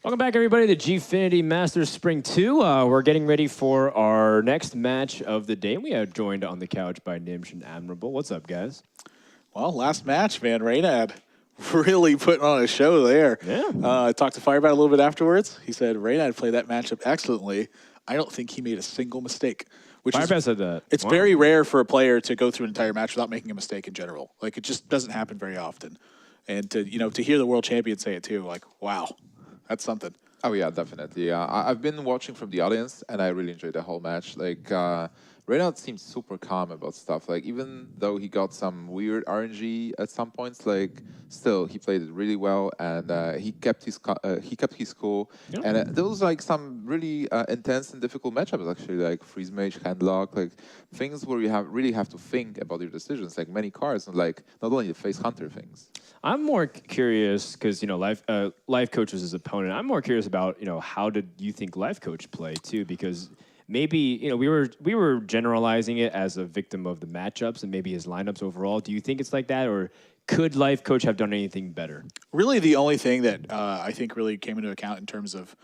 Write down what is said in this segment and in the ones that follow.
Welcome back, everybody, to Gfinity Masters Spring 2. We're getting ready for our next match of the day. We are joined on the couch by Nimsh and Admirable. What's up, guys? Well, last match, man. Reynad really putting on a show there. Yeah. I talked to Firebat a little bit afterwards. He said Reynad played that matchup excellently. I don't think he made a single mistake. Firebat said that. It's very rare for a player to go through an entire match without making a mistake in general. Like, it just doesn't happen very often. And to hear the world champion say it too, like, wow. That's something. Oh, yeah, definitely. I've been watching from the audience, and I really enjoyed the whole match. Like, Reynald seems super calm about stuff. Like, even though he got some weird RNG at some points, like, still, he played it really well, and he kept his cool. Yep. And there was, like, some really intense and difficult matchups, actually, like Freeze Mage, Handlock, like, things where you really have to think about your decisions, like many cards, and, like, not only the Face Hunter things. I'm more curious because Life Coach was his opponent. I'm more curious about how did you think Life Coach play too? Because maybe we were generalizing it as a victim of the matchups and maybe his lineups overall. Do you think it's like that, or could Life Coach have done anything better? Really, the only thing that I think really came into account in terms of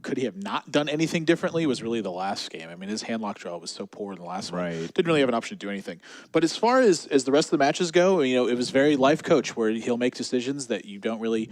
could he have not done anything differently was really the last game. I mean, his handlock draw was so poor in the last one. Didn't really have an option to do anything. But as far as the rest of the matches go, it was very Life Coach where he'll make decisions that you don't really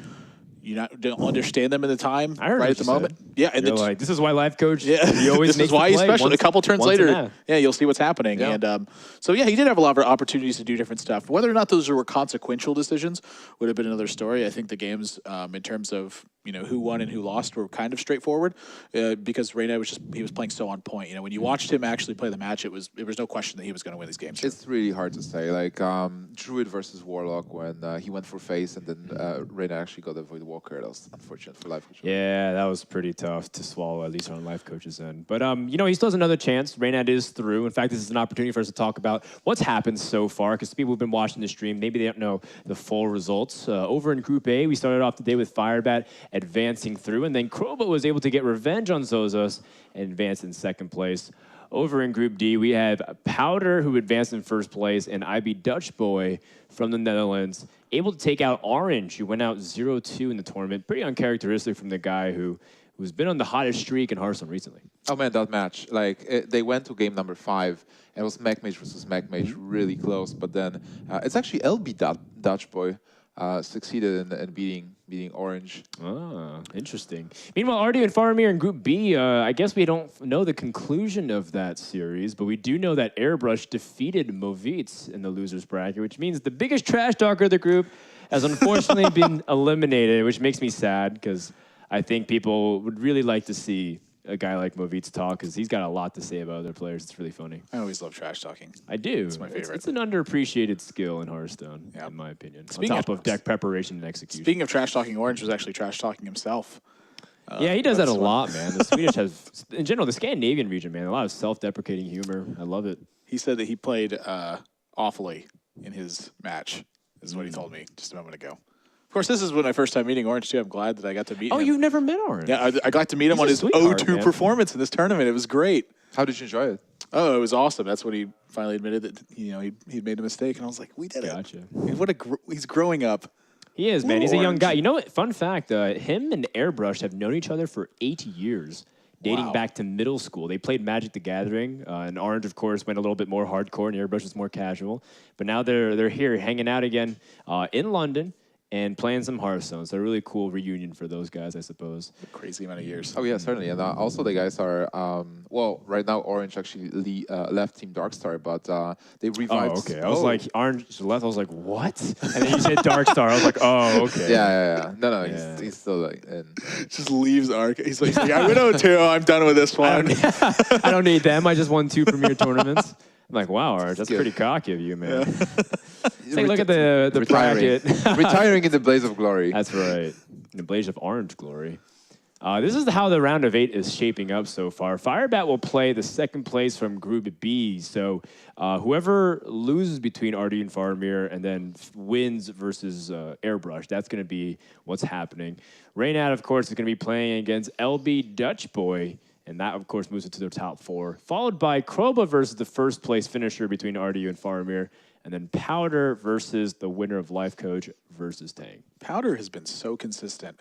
don't understand them in the time right at the moment. Yeah, and like, this is why Life Coach. Yeah, he always this is why he's special. A couple turns later, you'll see what's happening. Yeah. And so yeah, he did have a lot of opportunities to do different stuff. Whether or not those were consequential decisions would have been another story. I think the games, in terms of who won and who lost, were kind of straightforward because Reyna was playing so on point. When you watched him actually play the match, there was no question that he was going to win these games. It's really hard to say. Like Druid versus Warlock when he went for face and then Reyna actually got a Void Walker. That was unfortunate for Life Coach. Yeah, that was pretty tough to swallow, at least on Life Coach's end. But he still has another chance. Reynad is through. In fact, this is an opportunity for us to talk about what's happened so far, because people who've been watching the stream, maybe they don't know the full results. Over in Group A, we started off the day with Firebat advancing through, and then Kroba was able to get revenge on Zozos and advance in second place. Over in Group D, we have Powder, who advanced in first place, and IB Dutch Boy from the Netherlands, able to take out Orange, who went out 0-2 in the tournament. Pretty uncharacteristic from the guy who's been on the hottest streak in Hearthstone recently. Oh man, that match! Like they went to game number 5, and it was Magmage versus Magmage, really close. But then it's actually LB Dutch Boy succeeded in beating Orange. Ah, interesting. Meanwhile, Artie and Faramir in Group B, I guess we don't know the conclusion of that series, but we do know that Airbrush defeated Movitz in the losers bracket, which means the biggest trash talker of the group has unfortunately been eliminated, which makes me sad because I think people would really like to see a guy like Movitz talk because he's got a lot to say about other players. It's really funny. I always love trash talking. I do. It's my favorite. It's an underappreciated skill in Hearthstone, in my opinion. On top of deck preparation and execution. Speaking of trash talking, Orange was actually trash talking himself. Yeah, he does that a lot, man. The Swedish has, in general, the Scandinavian region, man, a lot of self-deprecating humor. I love it. He said that he played awfully in his match, is what he told me just a moment ago. Of course, this is my first time meeting Orange, too. I'm glad that I got to meet him. Oh, you've never met Orange? Yeah, I got to meet him on his O2 performance in this tournament. It was great. How did you enjoy it? Oh, it was awesome. That's when he finally admitted that he'd made a mistake, and I was like, we did it. Gotcha. He's growing up. He is, man. He's a young guy. You know what? Fun fact, him and Airbrush have known each other for 8 years, dating back to middle school. They played Magic the Gathering, and Orange, of course, went a little bit more hardcore, and Airbrush is more casual. But now they're here hanging out again in London and playing some Hearthstone. So a really cool reunion for those guys, I suppose. A crazy amount of years. Oh, yeah, certainly. And also the guys are, right now Orange actually left Team Darkstar, but they revived. Oh, okay. I was like, Orange left. I was like, what? And then you said Darkstar. I was like, oh, okay. Yeah. No, he's still like... Just leaves Arc. He's like, I'm in O2. I'm done with this one. I don't need them. I just won 2 premier tournaments. I'm like, wow, Orange, that's pretty cocky of you, man. Yeah. Take a look at the bracket. Retiring in the blaze of glory. That's right. In the blaze of orange glory. This is how the round of 8 is shaping up so far. Firebat will play the second place from Group B. So whoever loses between Artie and Faramir and then wins versus Airbrush, that's going to be what's happening. Reynad, of course, is going to be playing against LB Dutch Boy. And that, of course, moves it to the top 4. Followed by Kroba versus the first place finisher between Artie and Faramir. And then Powder versus the winner of Life Coach versus Tang. Powder has been so consistent.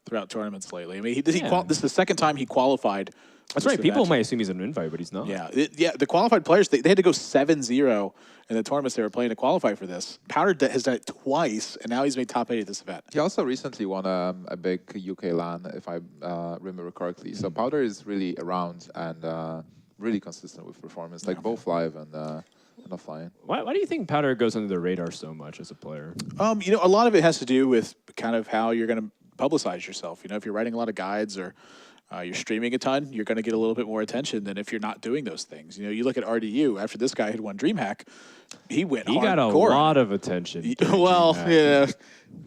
throughout tournaments lately. I mean, this is the second time he qualified. That's right. People might assume he's an invite, but he's not. Yeah, the qualified players, they had to go 7-0 in the tournaments they were playing to qualify for this. Powder has done it twice, and now he's made top 8 at this event. He also recently won a big UK LAN, if I remember correctly. So Powder is really around and really consistent with performance, like both live and offline. Why do you think Powder goes under the radar so much as a player? You know, a lot of it has to do with kind of how you're going to publicize yourself. You know, if you're writing a lot of guides or you're streaming a ton, you're going to get a little bit more attention than if you're not doing those things. You know, you look at RDU, after this guy had won DreamHack, he went hardcore. He got a lot of attention. Well, yeah,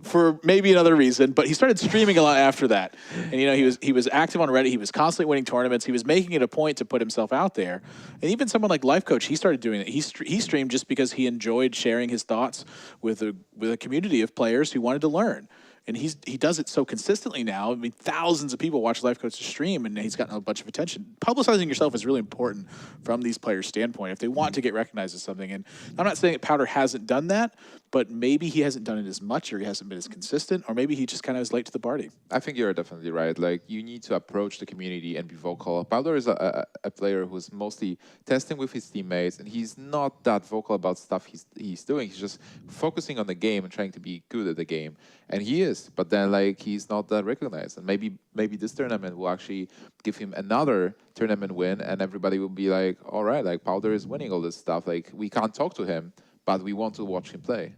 for maybe another reason, but he started streaming a lot after that. And, you know, he was active on Reddit. He was constantly winning tournaments. He was making it a point to put himself out there. And even someone like Life Coach, he started doing it. He streamed just because he enjoyed sharing his thoughts with a community of players who wanted to learn. And he does it so consistently now. I mean, thousands of people watch Life Coach's stream, and he's gotten a bunch of attention. Publicizing yourself is really important from these players' standpoint if they want to get recognized as something. And I'm not saying that Powder hasn't done that, but maybe he hasn't done it as much, or he hasn't been as consistent, or maybe he just kind of is late to the party. I think you're definitely right. Like, you need to approach the community and be vocal. Powder is a player who's mostly testing with his teammates, and he's not that vocal about stuff he's doing. He's just focusing on the game and trying to be good at the game. And he is, but then like he's not that recognized. And maybe this tournament will actually give him another tournament win, and everybody will be like, all right, like Powder is winning all this stuff. Like, we can't talk to him, but we want to watch him play.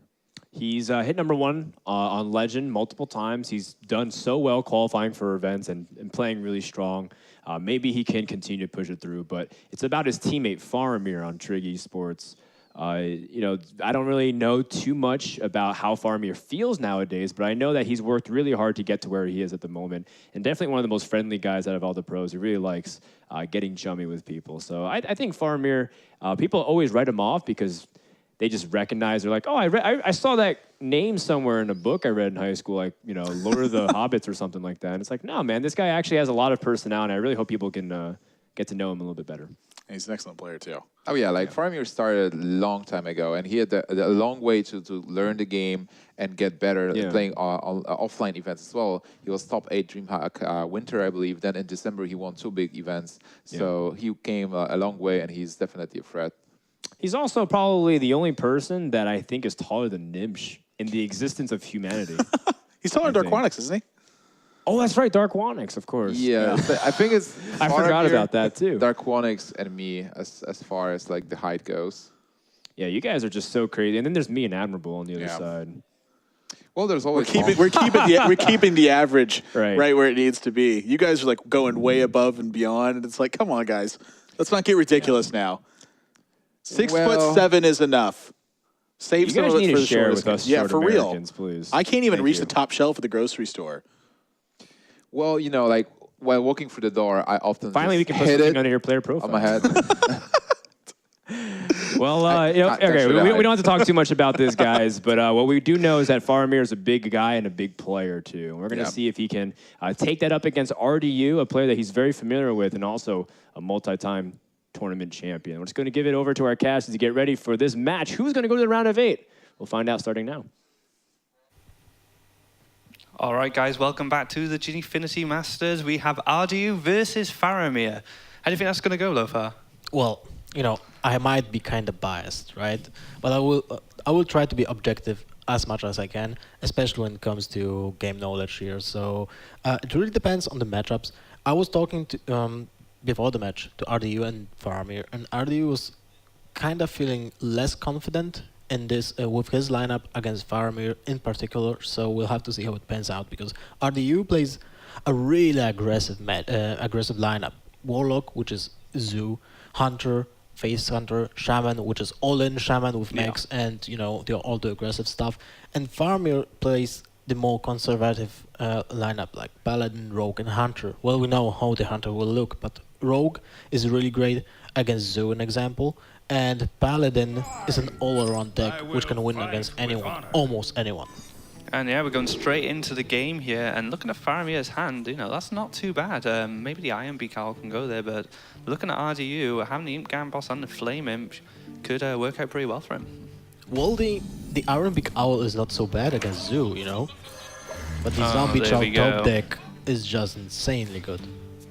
He's hit #1 on Legend multiple times. He's done so well qualifying for events and playing really strong. Maybe he can continue to push it through, but it's about his teammate Faramir on Trig Esports. You know, I don't really know too much about how Faramir feels nowadays, but I know that he's worked really hard to get to where he is at the moment, and definitely one of the most friendly guys out of all the pros. He really likes getting chummy with people. So I think Faramir, people always write him off because they just recognize, they're like, oh, I saw that name somewhere in a book I read in high school, like, you know, Lord of the Hobbits or something like that. And it's like, no, man, this guy actually has a lot of personality. I really hope people can get to know him a little bit better. And he's an excellent player, too. Oh, yeah, like Faramir started a long time ago, and he had a long way to learn the game and get better at playing offline events as well. He was top 8 DreamHack Winter, I believe. Then in December, he won 2 big events. So he came a long way, and he's definitely a threat. He's also probably the only person that I think is taller than Nimsh in the existence of humanity. He's taller than Darkwonix, isn't he? Oh, that's right, Darkwonix, of course. Yeah, I think it's. I forgot about that too. Darkwonix and me, as far as like the height goes. Yeah, you guys are just so crazy, and then there's me and Admirable on the other side. Well, there's always we're keeping the average right where it needs to be. You guys are like going way above and beyond, and it's like, come on, guys, let's not get ridiculous now. 6'7" is enough. Save some of it for the share with us. Yeah, for real. Please. I can't even reach the top shelf at the grocery store. Well, you know, like while walking through the door, I often finally we can put something under your player profile on my head. Well, you know, okay, we don't have to talk too much about this, guys. But what we do know is that Faramir is a big guy and a big player too. And we're going to see if he can take that up against RDU, a player that he's very familiar with, and also a multi-time tournament champion. We're just going to give it over to our cast to get ready for this match. Who's going to go to the round of 8? We'll find out starting now. All right, guys, welcome back to the Gfinity Masters. We have RDU versus Faramir. How do you think that's going to go, Lothar? Well, you know, I might be kind of biased, right? But I will try to be objective as much as I can, especially when it comes to game knowledge here. So it really depends on the matchups. I was talking to before the match to RDU and Faramir, and RDU was kind of feeling less confident in this with his lineup against Faramir in particular. So we'll have to see how it pans out, because RDU plays a really aggressive lineup. Warlock, which is Zoo, Hunter, Face Hunter, Shaman, which is all-in Shaman with mechs and, you know, all the aggressive stuff. And Faramir plays the more conservative lineup, like Paladin, Rogue, and Hunter. Well, we know how the Hunter will look, but Rogue is really great against Zoo, an example. And Paladin is an all-around deck which can win against anyone, almost anyone. And yeah, we're going straight into the game here, and looking at Faramir's hand, you know, that's not too bad. Maybe the Iron Beak Owl can go there, but looking at RDU, having the Imp Gambos and the Flame Imp could work out pretty well for him. Well, the Iron Beak Owl is not so bad against Zoo, you know? But the Zombie Chow top deck is just insanely good.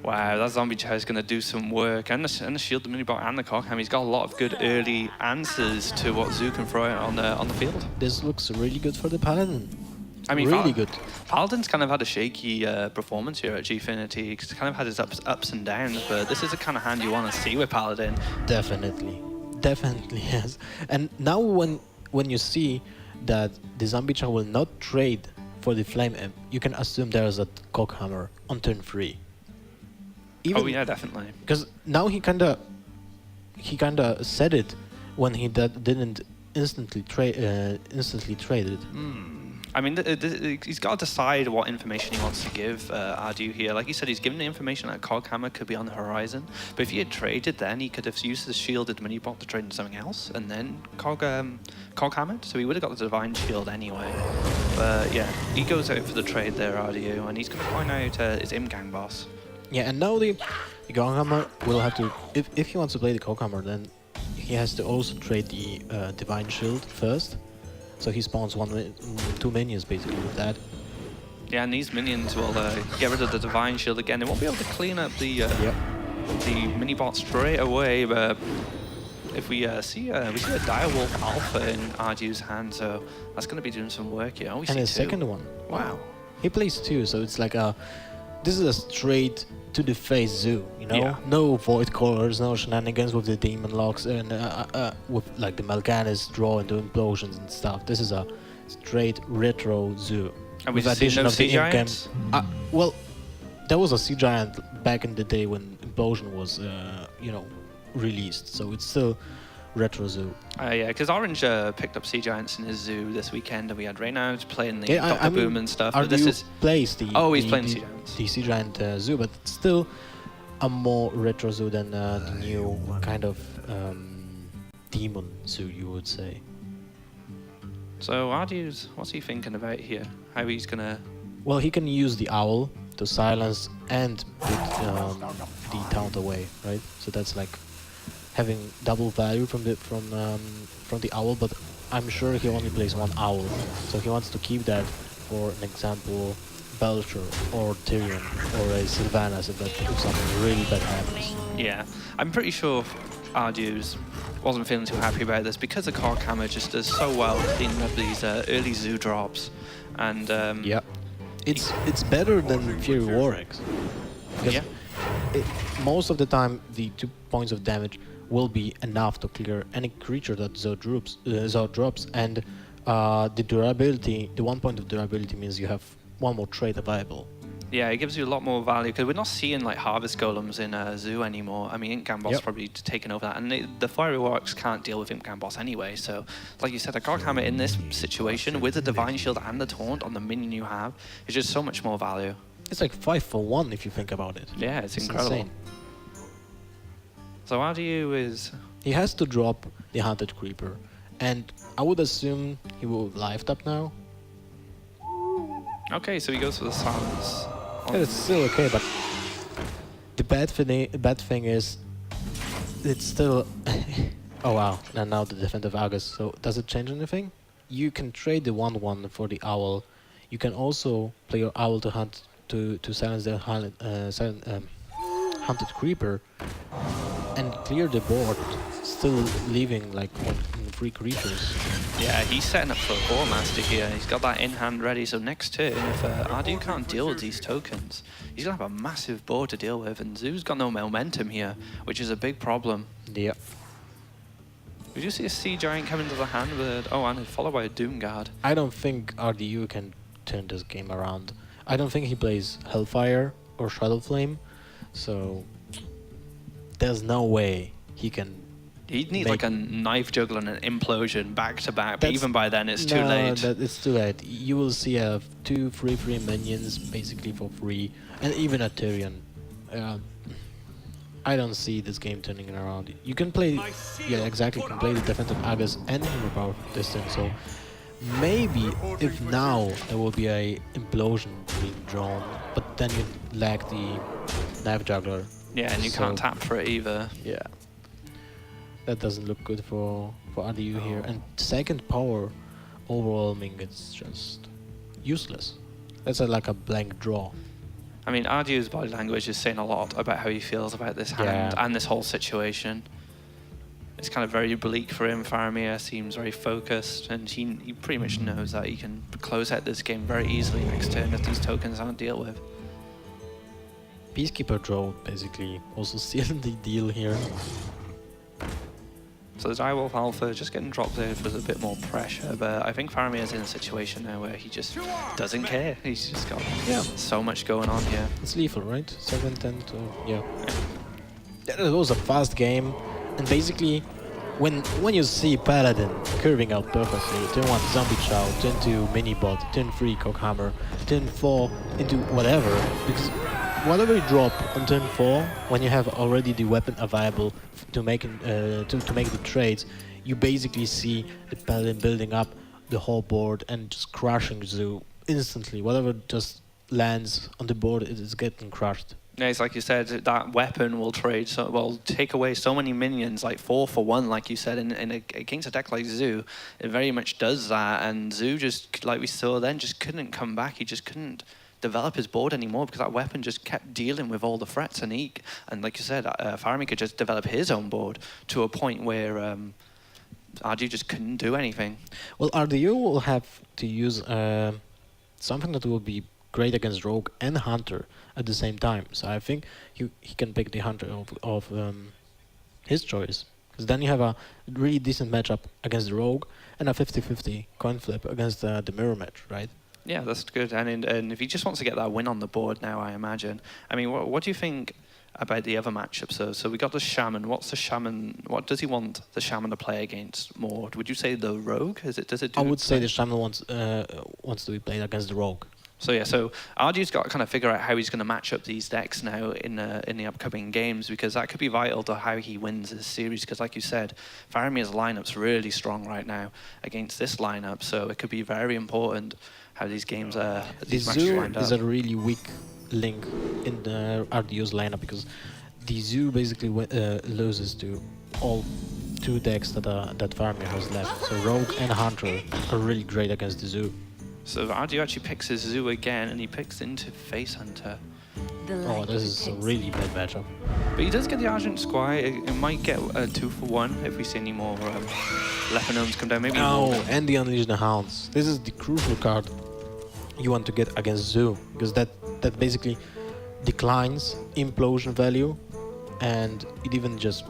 Wow, that zombie chair is going to do some work. And the shield, the minibot, and the cockhammer. He's got a lot of good early answers to what Zoo can throw out on the field. This looks really good for the Paladin. I mean, really good. Paladin's kind of had a shaky performance here at Gfinity. He's kind of had his ups and downs, but this is the kind of hand you want to see with Paladin. Definitely, yes. And now when you see that the zombie chair will not trade for the flame imp, you can assume there is a cockhammer on turn 3. Oh yeah, definitely. Because now he kinda said it when he didn't instantly trade it. I mean, he's got to decide what information he wants to give Ardu here. Like you said, he's given the information that Coghammer could be on the horizon. But if he had traded, then he could have used the shielded minibot to trade into something else, and then Coghammer. So he would have got the Divine Shield anyway. But yeah, he goes out for the trade there, Ardu, and he's going to find out his Imgang boss. Yeah, and now the Coghammer will have to, if he wants to play the Coghammer, then he has to also trade the Divine Shield first. So he spawns 2 minions basically with that. Yeah, and these minions will get rid of the Divine Shield again. They won't be able to clean up the minibot straight away, but if we see a Direwolf Alpha in Ardu's hand, so that's going to be doing some work here. Oh, we and see his 2. second one. Wow. He plays 2, so it's like this is a straight to the face Zoo, you know? Yeah. No void colors, no shenanigans with the demon locks and with like the Mal'Ganis draw and do implosions and stuff. This is a straight retro Zoo. And we with see addition no of the Sea Giants? well, there was a Sea Giant back in the day when Implosion was, released, so it's still retro Zoo. Yeah, because Orange picked up Sea Giants in his Zoo this weekend, and we had Reynard playing the Dr. Boom and stuff. But this is plays the he's playing Sea Giants. The Sea Giant Zoo, but it's still a more retro Zoo than the new kind of demon Zoo, you would say. So Ardu's, what's he thinking about here? How he's gonna? Well, he can use the owl to silence and put the taunt away, right? So that's like having double value from the owl, but I'm sure he only plays 1 owl, so he wants to keep that for an example Belcher or Tyrion or a Sylvanas if something really bad happens. Yeah, I'm pretty sure Ardu's wasn't feeling too happy about this because the Coghammer just does so well cleaning up these early Zoo drops, and yeah, it's better than Fury Warx. Yeah. Most of the time, the 2 points of damage will be enough to clear any creature that Zod drops, and the durability, the 1 point of durability means you have 1 more trait available. Yeah, it gives you a lot more value because we're not seeing like Harvest Golems in Zoo anymore. I mean, Ink Gambos probably taken over that, and the Fiery Warx can't deal with Ink Gambos anyway. So, like you said, a Coghammer in this situation with the Divine Shield and the Taunt on the minion you have is just so much more value. It's like 5 for 1 if you think about it. Yeah, it's incredible. Insane. So Ardu is... He has to drop the Hunted Creeper, and I would assume he will live tap now. Okay, so he goes for the silence. Yeah, it's still okay, but the bad thing is it's still... oh wow, and now the Defensive Argus. So does it change anything? You can trade the 1/1 for the Owl. You can also play your Owl to hunt to silence the Hunted Creeper and clear the board, still leaving like 3 creatures. Yeah, he's setting up for a Boar Master here. He's got that in hand ready, so next turn, if Ardu can't deal with these tokens, he's going to have a massive board to deal with, and Zoo's got no momentum here, which is a big problem. Yeah. Did you see a Sea Giant come into the hand with, and followed by a Doom Guard? I don't think RDU can turn this game around. I don't think he plays Hellfire or Shadow Flame, so there's no way he can. He'd need like a Knife Juggler and an Implosion back to back, but even by then it's too late. It's too late. You will see 2 free minions basically for free, and even a Tyrion. I don't see this game turning around. You can play, yeah, exactly. You can play the Defensive Argus and Hero Power distance. So maybe if now there will be a Implosion being drawn, but then you lack the Knife Juggler. Yeah, and you can't tap for it either. Yeah. That doesn't look good for RDU here. And second power overwhelming, it's just useless. That's like a blank draw. I mean, Ardio's body language is saying a lot about how he feels about this hand and this whole situation. It's kind of very bleak for him. Faramir seems very focused, and he pretty much knows that he can close out this game very easily next turn if these tokens aren't dealt with. Peacekeeper draw basically also sealing the deal here. So the Direwolf Alpha just getting dropped there for a bit more pressure, but I think Faramir's in a situation now where he just doesn't care. He's just got so much going on here. It's lethal, right? 7-10 to... yeah. It was a fast game, and basically when you see Paladin curving out perfectly, turn 1 Zombie Chow, turn 2 Minibot, turn 3 Cockhammer, turn 4 into whatever, because whatever you drop on turn 4, when you have already the weapon available to make the trades, you basically see the Paladin building up the whole board and just crushing Zoo instantly. Whatever just lands on the board, it is getting crushed. Yeah, it's like you said, that weapon will trade, take away so many minions, like 4 for 1, like you said, against a deck like Zoo. It very much does that, and Zoo just, like we saw then, just couldn't come back. He just couldn't develop his board anymore because that weapon just kept dealing with all the threats, and like you said, Faramir could just develop his own board to a point where RG just couldn't do anything. Well, RDU will have to use something that will be great against Rogue and Hunter at the same time. So I think he can pick the Hunter of his choice, because then you have a really decent matchup against the Rogue and a 50-50 coin flip against the mirror match, right? Yeah, that's good. And if he just wants to get that win on the board now, I imagine. I mean, what do you think about the other matchups? So we got the Shaman. What's the Shaman? What does he want the Shaman to play against more? Would you say the Rogue? Does it? I would say the Shaman wants to be played against the Rogue. So yeah, so Ardio's got to kind of figure out how he's going to match up these decks now in the upcoming games, because that could be vital to how he wins this series. Because like you said, Faramir's lineup's really strong right now against this lineup, so it could be very important how these games are. The Zoo is a really weak link in the Ardio's lineup, because the Zoo basically loses to all 2 decks that Faramir has left. So Rogue and Hunter are really great against the Zoo. So Ardio actually picks his Zoo again, and he picks into Face Hunter. Oh, this is a really bad matchup. But he does get the Argent Squire. It might get a 2 for 1 if we see any more Lepinomes come down. Maybe. Oh, and the Unleash the Hounds. This is the crucial card you want to get against Zoo, because that basically declines implosion value, and it even just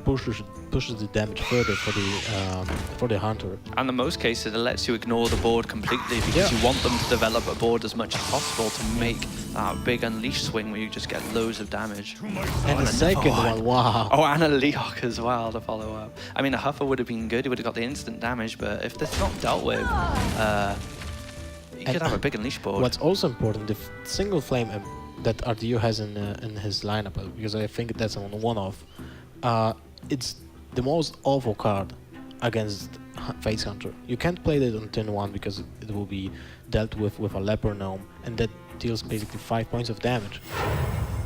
pushes the damage further for the Hunter. And in most cases, it lets you ignore the board completely, because you want them to develop a board as much as possible to make that big Unleash swing where you just get loads of damage. And the second one, wow. Oh, and a Leok as well to follow up. I mean, a Huffer would have been good. He would have got the instant damage, but if that's not dealt with, you could have a big Unleash board. What's also important, the single flame that RDU has in his lineup, because I think that's a one-off, it's the most awful card against Face Hunter. You can't play that on turn 1 because it will be dealt with a Leper Gnome, and that deals basically 5 points of damage.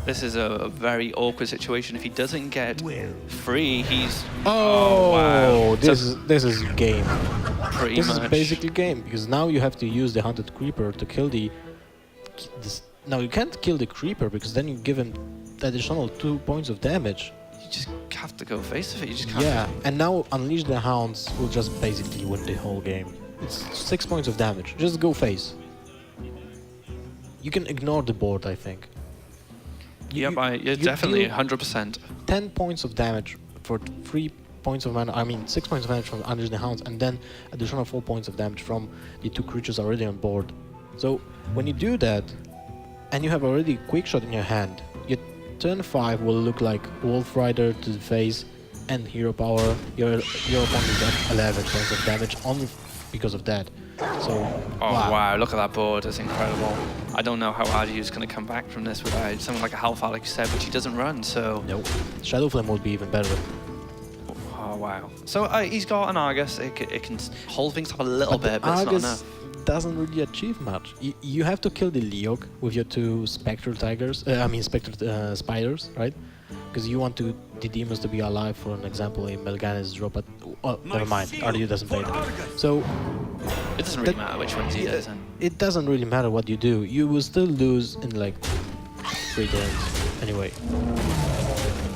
This is a very awkward situation. If he doesn't get free, he's... Oh, wow. This is game. Pretty this much. Is basically game, because now you have to use the Hunted Creeper to kill this. Now you can't kill the Creeper, because then you give him the additional 2 points of damage. You just have to go face with it. You just can't. Yeah, and now Unleash the Hounds will just basically win the whole game. It's 6 points of damage. Just go face. You can ignore the board, I think. Yeah, definitely 100%. 10 points of damage for 3 points of mana. I mean, 6 points of damage from Unleash the Hounds, and then additional 4 points of damage from the 2 creatures already on board. So when you do that, and you have already Quick Shot in your hand, your turn 5 will look like Wolf Rider to the face and Hero Power. Your opponent is at 11 points of damage only because of that. So, wow, look at that board, that's incredible. I don't know how RDU is going to come back from this without something like a Hellfire, like you said, which he doesn't run, so... Nope. Shadow Flame would be even better. Oh, wow. So he's got an Argus, it can hold things up a little bit, but it's not enough. Doesn't really achieve much. You have to kill the Leok with your 2 Spectral Tigers, Spiders, right? Because you want the demons to be alive, for an example, a Melganis drop, but never mind, RDU doesn't play that. So it doesn't really matter which ones he does. It doesn't really matter what you do. You will still lose in like 3 turns anyway.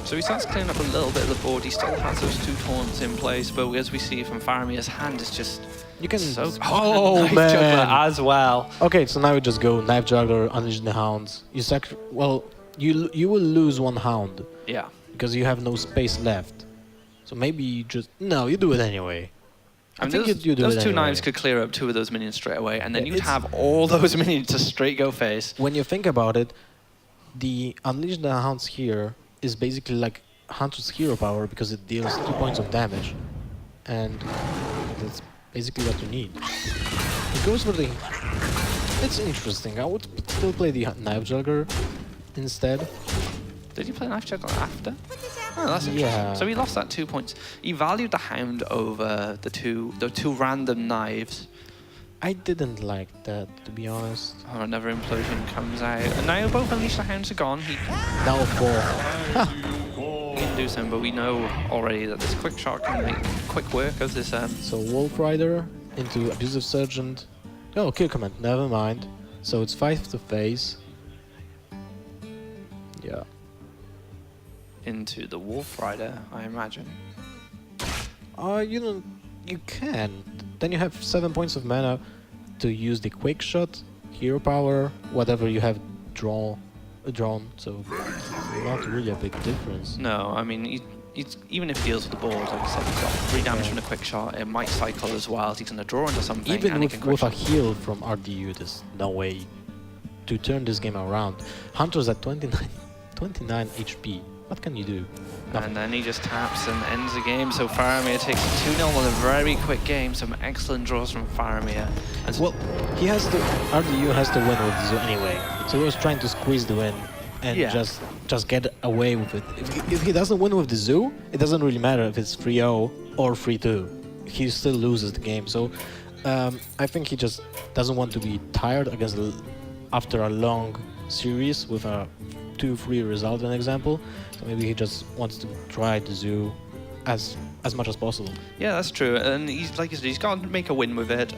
So he starts clearing up a little bit of the board. He still has those 2 taunts in place, but as we see from Faramir's hand, it's just You can... so... Oh, Knife man! Juggler as well. Okay, so now you just go Knife Juggler, Unleash the Hounds. Well, you will lose 1 Hound. Yeah. Because you have no space left. So maybe you just... No, you do it anyway. I mean, those 2 anyway. knives could clear up 2 of those minions straight away, and then Yeah, you'd have all those minions to straight go face. When you think about it, the Unleash the Hounds here is basically like Hunter's hero power because it deals 2 points of damage. And that's basically what you need. It goes for the... It's interesting. I would still play the Knife Juggler instead. Did he play Knife Juggler after? Oh, that's interesting. Yeah. So he lost that 2 points. He valued the Hound over the two random knives. I didn't like that, to be honest. Oh, another implosion comes out. And now both Unleash the Hounds are gone. He Now 4. can do some, but we know already that this quick shot can make quick work of this. So Wolf Rider into Abusive Sergeant. Oh, Kill Command, never mind. So it's 5 to face. Yeah. Into the Wolf Rider, I imagine. You can. Then you have 7 points of mana to use the Quick Shot, Hero Power, whatever you have drawn. So not really a big difference. No, I mean, even if he deals with the board, like I said, he's got 3 damage from the quick shot. It might cycle as well. He's going to draw into something. Even and with a heal from RDU, there's no way to turn this game around. Hunter's at 29 HP. What can you do? And then he just taps and ends the game. So Faramir takes 2-0 on a very quick game. Some excellent draws from Faramir. And Well, RDU has to win with Zoo anyway. So he was trying to squeeze the win and Yeah. just get away with it. If he doesn't win with the Zoo, it doesn't really matter if it's 3-0 or 3-2. He still loses the game. So I think he just doesn't want to be tired after a long series with a 2-3 result, an example. So maybe he just wants to try the Zoo as much as possible. yeah, that's true. And he's like you said, he's got to make a win with it.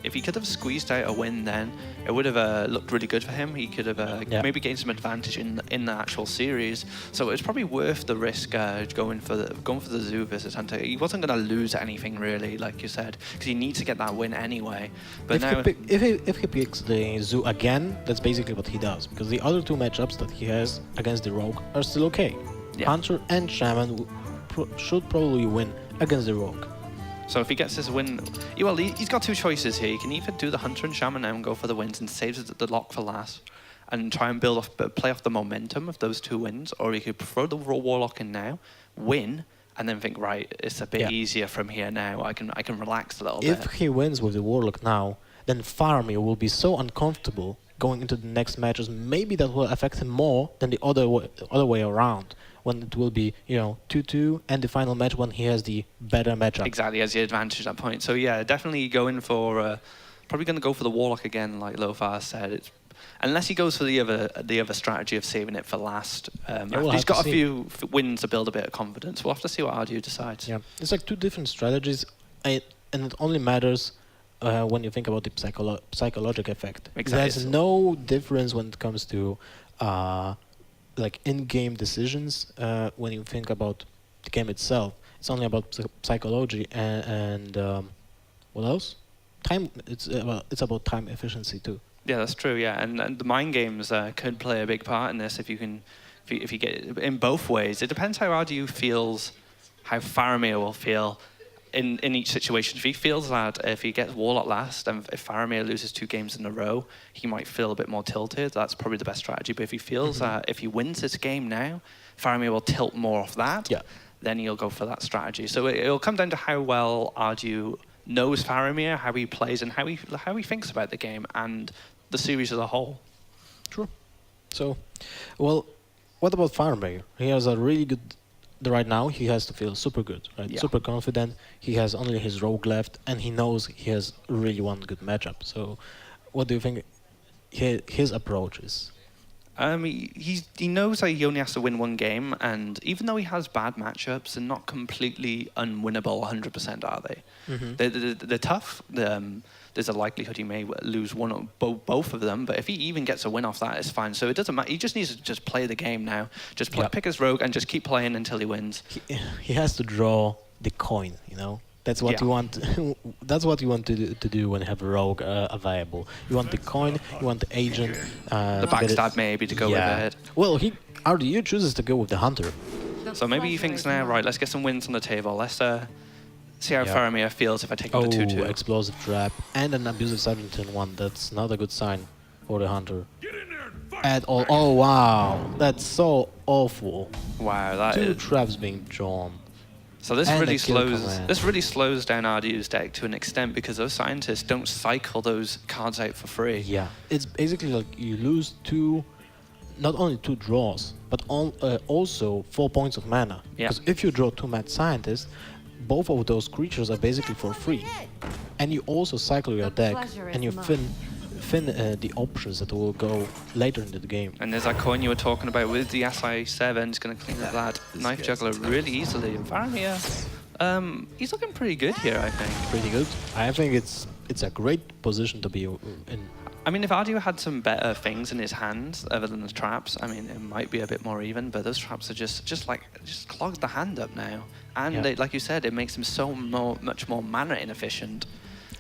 If he could have squeezed out a win, then it would have looked really good for him. He could have maybe gained some advantage in the actual series. So it's probably worth the risk going for the Zoo versus Hunter. He wasn't going to lose anything really, like you said, because he needs to get that win anyway. But if he picks the Zoo again, that's basically what he does, because the other 2 matchups that he has against the Rogue are still okay. Yeah. Hunter and Shaman should probably win against the Rogue. So if he gets this win, he's got 2 choices here. He can either do the Hunter and Shaman now and go for the wins and saves the lock for last, and try and play off the momentum of those 2 wins, or he could throw the Warlock in now, win, and then think, right, it's a bit easier from here now. I can relax a little bit. If he wins with the Warlock now, then Faramir will be so uncomfortable going into the next matches. Maybe that will affect him more than the other way around, when it will be 2-2 and the final match when he has the better matchup. Exactly, has the advantage at that point. So yeah, definitely going for probably going to go for the Warlock again, like Lofar said. Unless he goes for the other strategy of saving it for last. He's got a few wins to build a bit of confidence. We'll have to see what Ardu decides. Yeah, it's like 2 different strategies, and it only matters when you think about the psychological effect. Exactly. There's no difference when it comes to like in-game decisions when you think about the game itself. It's only about psychology and what else? Time. It's about time efficiency too. Yeah, that's true. Yeah, and the mind games could play a big part in this if you get it in both ways. It depends how RDU feels, how Faramir will feel in each situation. If he feels that if he gets Warlock last and if Faramir loses 2 games in a row, he might feel a bit more tilted. That's probably the best strategy. But if he feels that if he wins this game now, Faramir will tilt more off that, then he'll go for that strategy. So it'll come down to how well Ardu knows Faramir, how he plays, and how he thinks about the game and the series as a whole. True. So, well, what about Faramir? He has a really good... Right now, he has to feel super good, right? Yeah. Super confident. He has only his Rogue left, and he knows he has really one good matchup. So, what do you think his approach is? He knows that he only has to win one game, and even though he has bad matchups, they're not completely unwinnable 100%, are they? They're tough. There's a likelihood he may lose one or both of them, but if he even gets a win off that, it's fine. So it doesn't matter. He just needs to just play the game now. Just pick his rogue and just keep playing until he wins. He has to draw the coin, you know? That's what you want. That's what you want to do when you have a rogue available. You want the coin. You want the agent. The backstab maybe to go with it. Well, RDU chooses to go with the hunter. So maybe he thinks now, right? Let's get some wins on the table. Let's see how Faramir feels if I take him to 2-2. Explosive trap and an abusive silent in one. That's not a good sign for the hunter. At all. Oh wow, that's so awful. Wow, that Two is. traps being drawn. So this really slows down RDU's deck to an extent because those scientists don't cycle those cards out for free. Yeah, it's basically like you lose not only 2 draws, but also 4 points of mana. Because if you draw 2 mad scientists, both of those creatures are basically for free, and you also cycle your deck and you fin the options that will go later into the game. And there's that coin you were talking about with the SI7. It's going to clean up that knife juggler really easily. And Faramir, he's looking pretty good here, I think. Pretty good. I think it's a great position to be in. I mean, if RDU had some better things in his hands other than the traps, I mean, it might be a bit more even. But those traps are just clogs the hand up now. And they, like you said, it makes him so much more mana inefficient.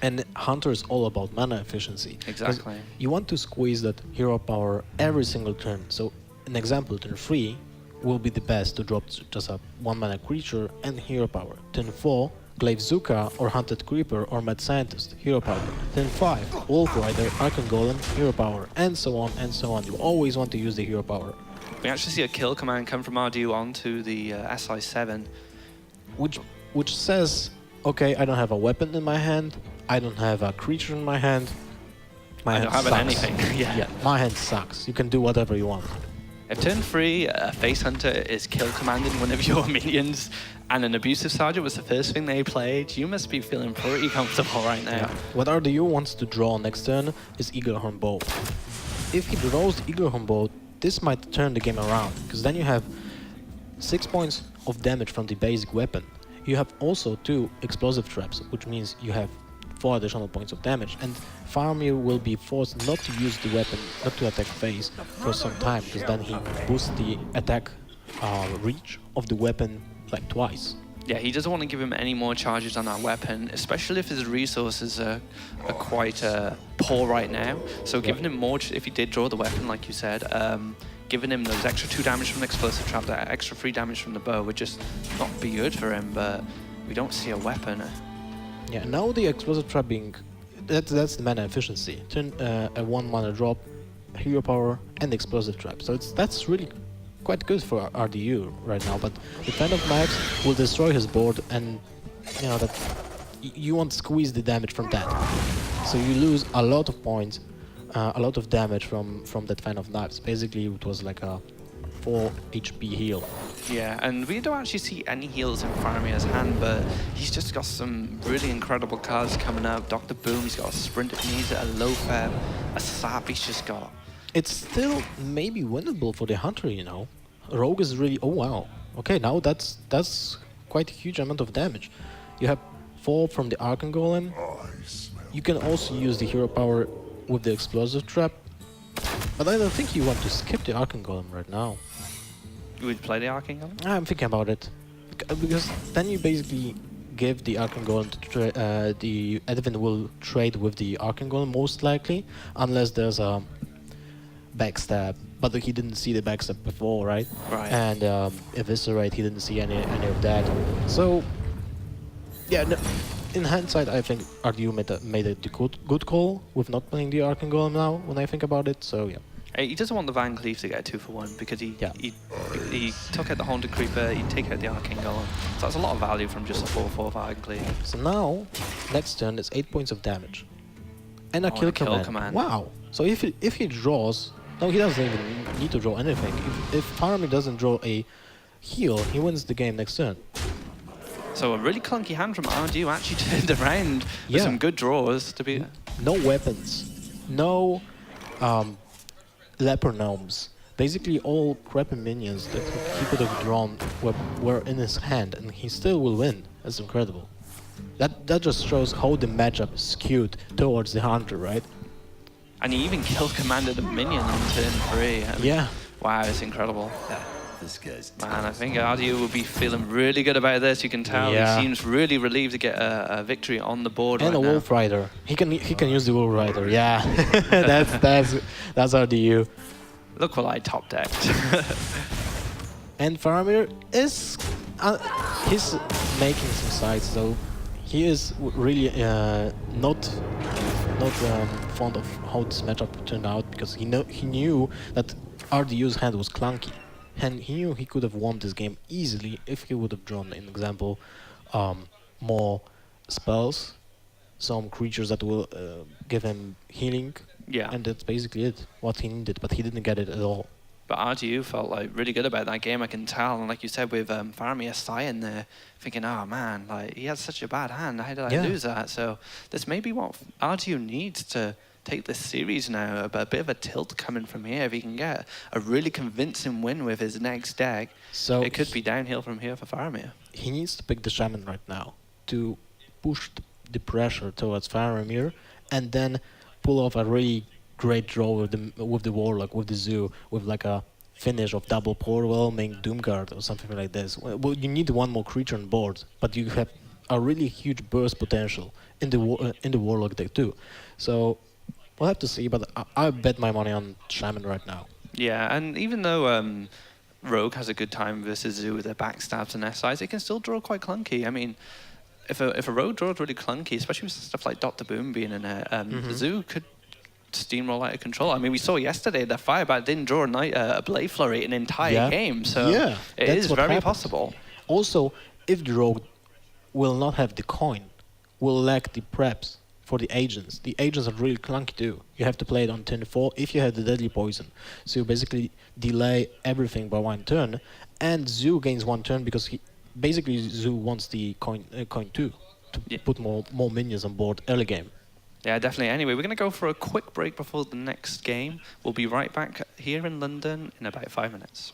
And Hunter is all about mana efficiency. Exactly. You want to squeeze that hero power every single turn. So, an example, turn 3 will be the best to drop just a 1 mana creature and hero power. Turn 4, Glaive Zuka or Hunted Creeper or Mad Scientist, hero power. Turn 5, Wolf Rider, Archon Golem, hero power, and so on and so on. You always want to use the hero power. We actually see a kill command come from RDU onto the SI7. Which says, okay, I don't have a weapon in my hand, I don't have a creature in my hand. I don't have anything. Yeah, my hand sucks. You can do whatever you want. If turn 3, a Face Hunter is kill commanding one of your minions, and an Abusive Sergeant was the first thing they played, you must be feeling pretty comfortable right now. Yeah. What RDU wants to draw next turn is Eaglehorn Bow. If he draws the Eaglehorn Bow, this might turn the game around, because then you have 6 points of damage from the basic weapon. You have also 2 explosive traps, which means you have 4 additional points of damage, and Faramir will be forced not to use the weapon, not to attack phase for some time, because then he boosts the attack reach of the weapon like twice. Yeah, he doesn't want to give him any more charges on that weapon, especially if his resources are quite poor right now. So giving him more, if he did draw the weapon, like you said, giving him those extra 2 damage from the explosive trap, that extra 3 damage from the bow would just not be good for him, but we don't see a weapon. Yeah, now the explosive trap being... That's the mana efficiency. Turn a 1 mana drop, hero power, and explosive trap. So that's really quite good for RDU right now, but the kind of max will destroy his board, and you know that you want to squeeze the damage from that. So you lose a lot of points, a lot of damage from that fan of knives. Basically, it was like a 4 HP heal. Yeah, and we don't actually see any heals in Faramir's hand, but he's just got some really incredible cards coming up. Dr. Boom, he's got a Sprint if he needs it, a Lofeb, a Sap he's just got. It's still maybe winnable for the Hunter, you know. Rogue is really... Oh, wow. Okay, now that's quite a huge amount of damage. You have 4 from the Archon Golem. You can also use the hero power with the explosive trap. But I don't think you want to skip the Archon Golem right now. You would play the Archon Golem? I'm thinking about it. Because then you basically give the Archon Golem to the Edwin will trade with the Archon Golem most likely, unless there's a backstab. But he didn't see the backstab before, right? Right. And Eviscerate, he didn't see any of that. So, yeah, no, in hindsight, I think RDU made a good call with not playing the Archon Golem now, when I think about it, so yeah. He doesn't want the Van Cleave to get a 2-for-1 because he took out the Haunted Creeper, he'd take out the Archon Golem. So that's a lot of value from just a 4/4 Van Cleave. So now, next turn is 8 points of damage. And a kill command. Wow. So if he draws... No, he doesn't even need to draw anything. If Faramir doesn't draw a heal, he wins the game next turn. So a really clunky hand from RDU actually turned around with some good draws to be... No weapons. No leper gnomes. basically all crappy minions that he could have drawn were in his hand, and he still will win. That's incredible. That just shows how the matchup is skewed towards the hunter, right? And he even kill commanded a minion on turn 3. And Yeah. wow, it's incredible. This guy's Man, I think RDU will be feeling really good about this. You can tell Yeah. he seems really relieved to get a victory on the board And right a now. Wolf Rider. He can use the Wolf Rider. Yeah, that's RDU. Look what I top decked. And Faramir is he's making some sides, so he is really not fond of how this matchup turned out, because he knew that RDU's hand was clunky, and he knew he could have won this game easily if he would have drawn, in example, more spells, some creatures that will give him healing. Yeah. And that's basically it, what he needed, but he didn't get it at all. But RDU felt like really good about that game, I can tell. And like you said, with Faramir sighing there, thinking, oh man, like he had such a bad hand. How did I lose that? So this may be what RDU needs to take this series now. A bit of a tilt coming from here. If he can get a really convincing win with his next deck, So it could be downhill from here for Faramir. He needs to pick the Shaman right now to push the pressure towards Faramir, and then pull off a really great draw with the Warlock, with the Zoo, with like a finish of double Overwhelming Doomguard or something like this. Well, you need one more creature on board, but you have a really huge burst potential in the Warlock deck too. So we'll have to see, but I bet my money on Shaman right now. Yeah, and even though Rogue has a good time versus Zoo with their backstabs and SIs, it can still draw quite clunky. I mean, if a Rogue draws really clunky, especially with stuff like Dr. Boom being in it, the Zoo could steamroll out of control. I mean, we saw yesterday that Firebat didn't draw a Blade Flurry an entire game, so it is very possible. Also, if the Rogue will not have the coin, will lack the preps for the agents. The agents are really clunky too. You have to play it on turn 4 if you have the Deadly Poison. So you basically delay everything by 1 turn, and Zoo gains 1 turn because basically Zoo wants the coin too, to put more minions on board early game. Yeah, definitely. Anyway, we're going to go for a quick break before the next game. We'll be right back here in London in about 5 minutes.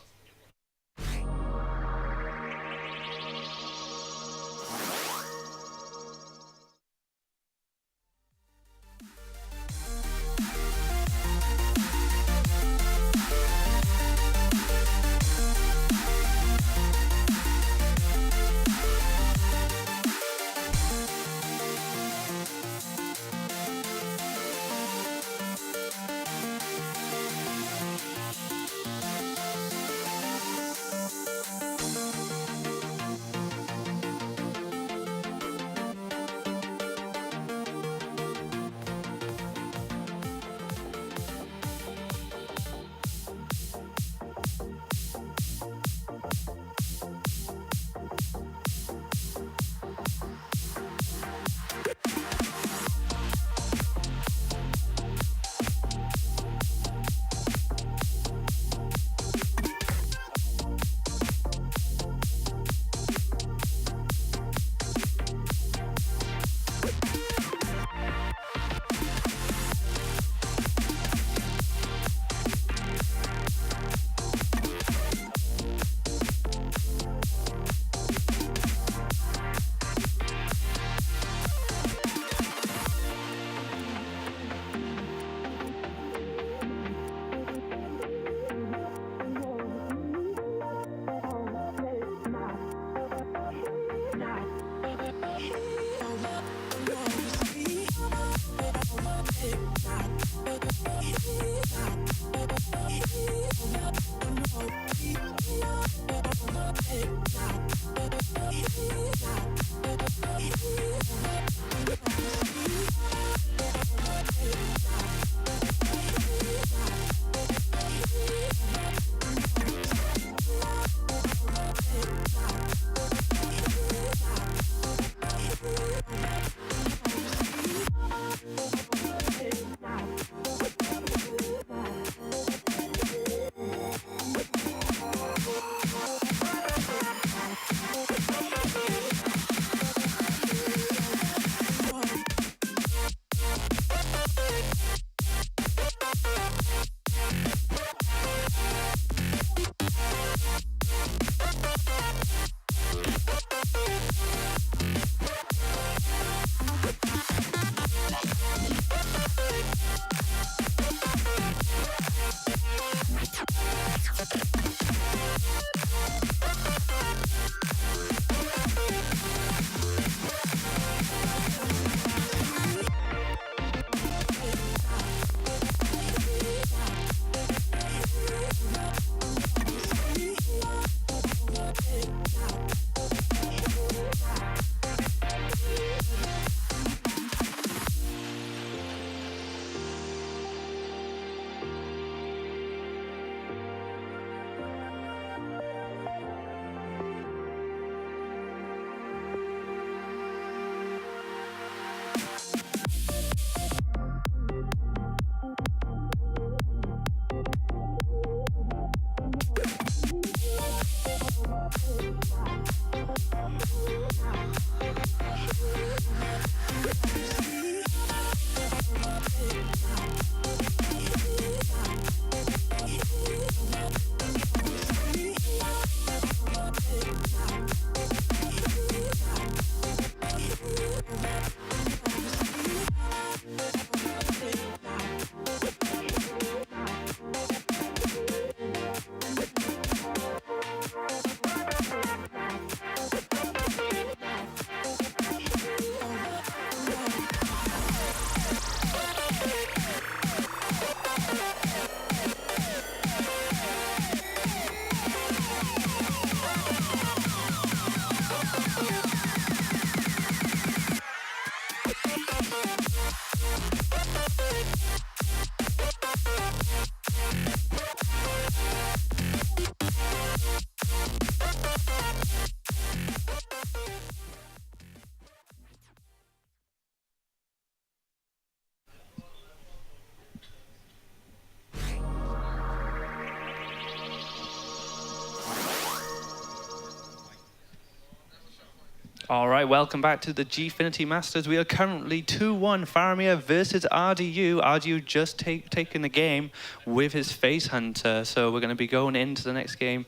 All right, welcome back to the Gfinity Masters. We are currently 2-1 Faramir versus RDU. RDU just taking the game with his Face Hunter, so we're going to be going into the next game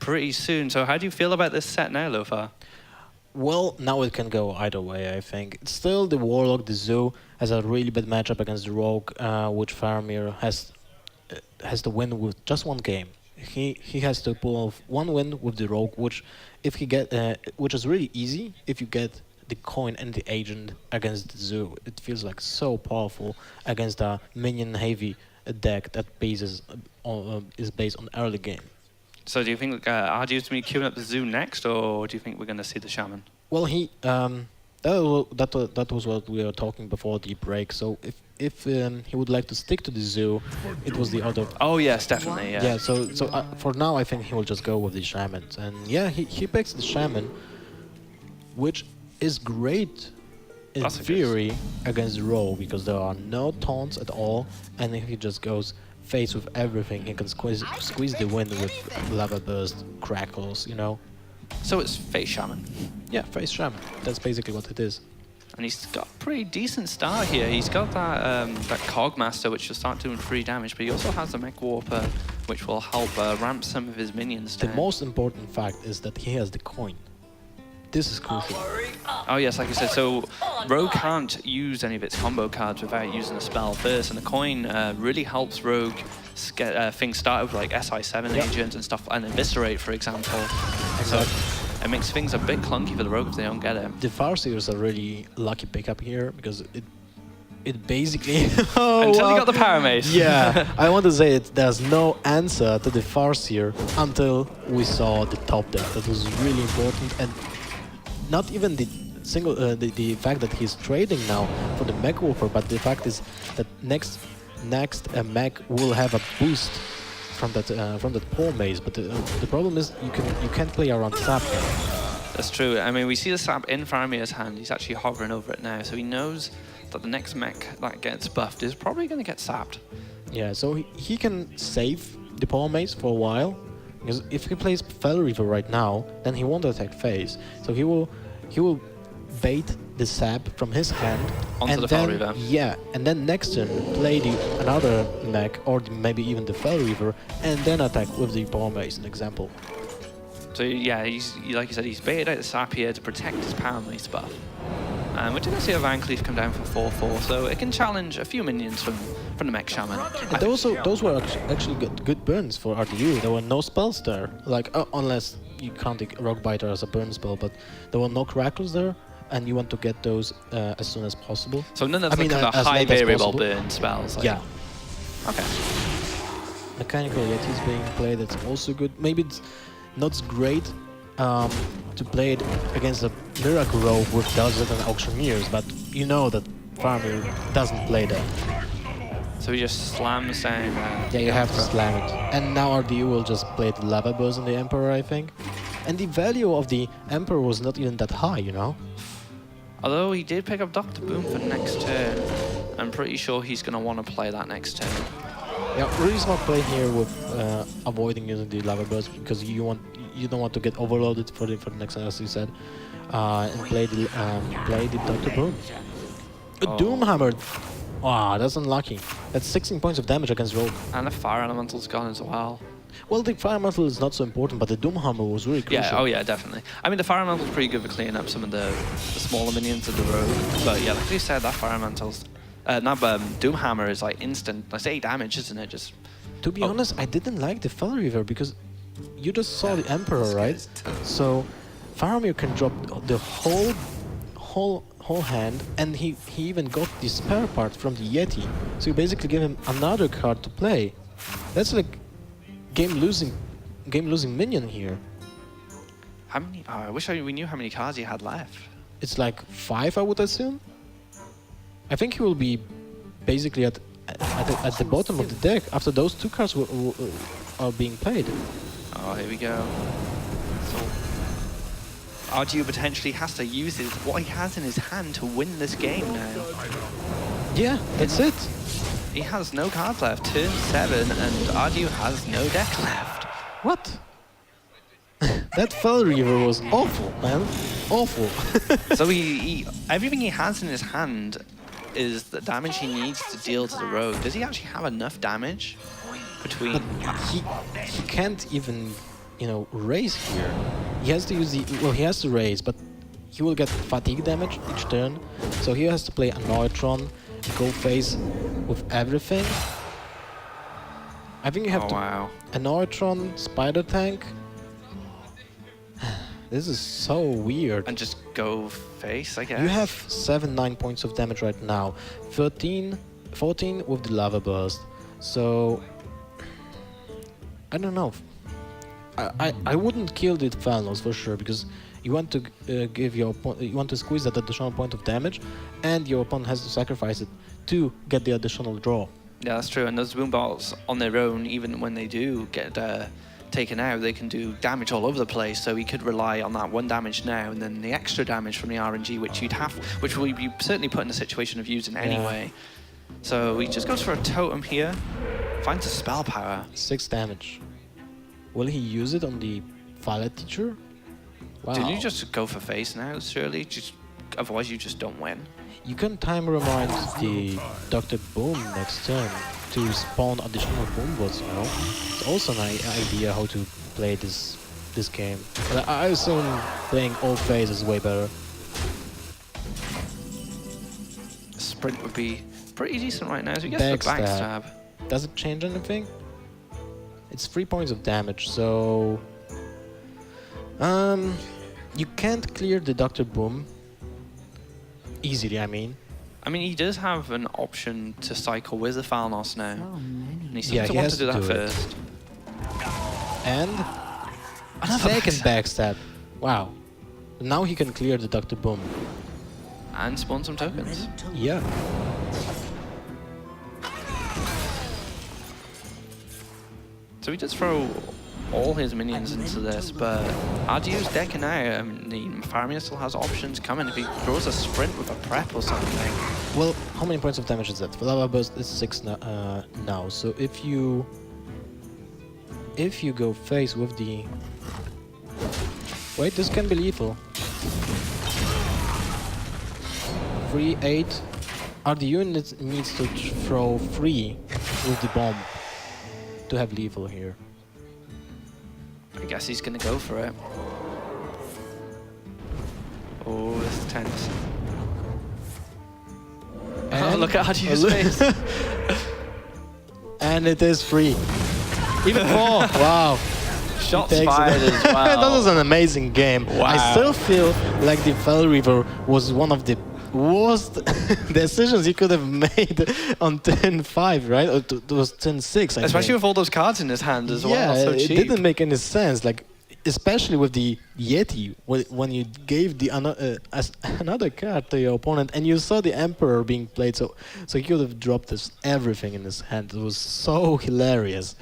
pretty soon. So how do you feel about this set now, Lothar? Well, now it can go either way, I think. Still, the Warlock, the Zoo, has a really bad matchup against the Rogue, which Faramir has to win with just one game. He has to pull off one win with the Rogue, which which is really easy if you get the coin and the agent against the Zoo. It feels like so powerful against a minion heavy deck that is based on early game. So do you think RDU's going to be queuing up the Zoo next, or do you think we're going to see the Shaman? Well, that was what we were talking before the break. So if he would like to stick to the Zoo, it was the other. Oh yes, definitely. Yeah. Yeah. So for now, I think he will just go with the Shamans, and yeah, he picks the Shaman, which is great in theory against the Rogue because there are no taunts at all, and if he just goes face with everything, he can squeeze the win with Lava Burst, Crackles, you know. So it's Face Shaman. Yeah, Face Shaman. That's basically what it is. And he's got a pretty decent start here. He's got that Cogmaster, which will start doing 3 damage, but he also has the Mech Warper, which will help ramp some of his minions down. The most important fact is that he has the coin. This is crucial. Oh yes, like I said, so Rogue can't use any of its combo cards without using a spell first, and the coin really helps Rogue get things started with like SI7 agents and stuff, and Eviscerate, for example. Exactly. So it makes things a bit clunky for the Rogue if they don't get it. The Farseer is a really lucky pickup here because it basically until he got the Paramace. Yeah, I want to say it. There's no answer to the Farseer until we saw the top deck. That was really important, and not even the the fact that he's trading now for the Mech Warper, but the fact is that next Mech will have a boost from that Paw Maze. But the problem is you can't play around Sap. That's true. I mean, we see the Sap in Faramir's hand. He's actually hovering over it now, so he knows that the next Mech that gets buffed is probably going to get sapped. Yeah, so he can save the Paw Maze for a while. Because if he plays Fel Reaver right now, then he won't attack phase. So he will bait the sap from his hand onto the Fel Reaver. Yeah, and then next turn play another mech or maybe even the Fel Reaver, and then attack with the Paw Mace, an example. So yeah, he's like you said, he's baited out the sap here to protect his Power Mace buff. We're going to see a Van Cleef come down for 4/4, so it can challenge a few minions from the Mech Shaman. And those were actually good burns for RDU. There were no spells there, like unless you count the Rock Biter as a burn spell, but there were no Crackles there, and you want to get those as soon as possible. So none of them are high variable burn spells. Like. Yeah. Okay. Mechanical Yeti is being played. That's also good. Maybe it's not great to play it against a Miracle Rogue with Dozet and Auctioneers, but you know that Faramir doesn't play that. So he just slams down. Yeah, you have to slam it. And now RDU will just play the Lava Burst on the Emperor, I think. And the value of the Emperor was not even that high, you know? Although he did pick up Dr. Boom for next turn, I'm pretty sure he's going to want to play that next turn. Yeah, really smart play here with avoiding using the Lava Burst because you don't want to get overloaded for the next turn, as you said, and play the Dr. Boom. Doomhammer. Wow, that's unlucky. That's 16 points of damage against Rogue. And the Fire Elemental's gone as well. Well, the Fire Elemental is not so important, but the Doomhammer was really crucial. Yeah, oh yeah, definitely. I mean, the Fire Elemental's pretty good for cleaning up some of the smaller minions of the Rogue. But yeah, like you said, that Fire Elemental's... Doomhammer is like instant. That's 8 damage, isn't it? Just. To be honest, I didn't like the Fel Reaver because you just saw the Emperor, right? So Faramir can drop the whole hand, and he even got the spare part from the Yeti. So you basically give him another card to play. That's like game losing minion here. How many? Oh, I wish we knew how many cards he had left. It's like 5, I would assume. I think he will be basically at the bottom of the deck after those two cards are being played. Oh, here we go. So RGU potentially has to use what he has in his hand to win this game now. Yeah, that's it. He has no cards left, turn 7, and RGU has no deck left. What? That Faramir was awful, man. Awful. So everything he has in his hand is the damage he needs to deal to the rogue. Does he actually have enough damage between? He can't even, raise here. He has to use he has to raise, but he will get fatigue damage each turn. So he has to play a Neutron, go face with everything. I think you have to a Neutron, Spider Tank. This is so weird. And just go face, I guess. You have 9 points of damage right now. 14 with the Lava Burst. So I don't know. I wouldn't kill the Thalnos for sure, because you want to give your you want to squeeze that additional point of damage, and your opponent has to sacrifice it to get the additional draw. Yeah, that's true. And those boom balls on their own, even when they do get taken out, they can do damage all over the place. So he could rely on that 1 damage now, and then the extra damage from the RNG, which will be certainly put in a situation of using anyway. So he just goes for a totem here, finds a spell power. 6 damage. Will he use it on the Violet Teacher? Wow. Did you just go for face now, surely? Otherwise you just don't win. You can time remind the Dr. Boom next turn to spawn additional boom bots, It's also an idea how to play this game. But I assume playing all phase is way better. Sprint would be pretty decent right now, so he gets the backstab. Does it change anything? It's 3 points of damage, so you can't clear the Dr. Boom easily, I mean. He does have an option to cycle with the Thalnos now. And he seems to he want has to do that first. And another second backstab. Wow. Now he can clear the Dr. Boom. And spawn some tokens. Yeah. So he does throw all his minions into this, but RGU's decking out. Faramir still has options coming if he throws a sprint with a prep or something. Well, how many points of damage is that? The Lava Burst is 6 now, so if you go face with the... Wait, this can be lethal. 3-8. RDU needs to throw 3 with the bomb to have lethal here. I guess he's gonna go for it. Oh, this is tense. And look at RGU's face. And it is 3. Even 4. Wow. Shots fired as well. That was an amazing game. Wow. I still feel like the Faramir was one of the worst decisions he could have made on turn 5, right? Or it was turn 6, I Especially think. with all those cards in his hand as well. Yeah, So it cheap. didn't make any sense. Like, especially with the Yeti, when you gave the another card to your opponent, and you saw the Emperor being played, so he could have dropped everything in his hand. It was so hilarious.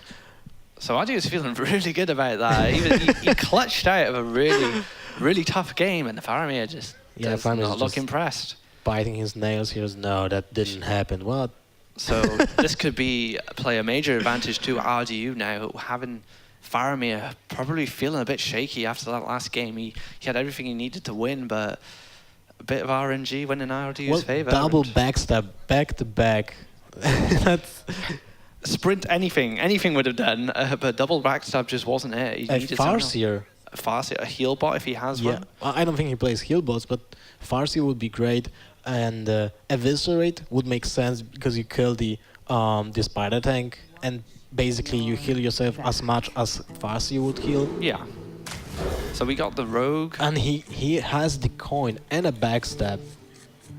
So RG was feeling really good about that. He clutched out of a really, really tough game, and the Faramir just does not look impressed. Biting his nails here. No, that didn't happen. What? So this could play a major advantage to RGU now, having Faramir probably feeling a bit shaky after that last game. He had everything he needed to win, but a bit of RNG went in RGU's favor. Double backstab, back to back. That's... Sprint, anything would have done, but double backstab just wasn't it. He needed Farseer. A heal bot if he has one. I don't think he plays heal bots, but Farseer would be great, and Eviscerate would make sense because you kill the Spider Tank, and basically you heal yourself as much as Farseer would heal. Yeah. So we got the Rogue. And he has the coin and a backstab.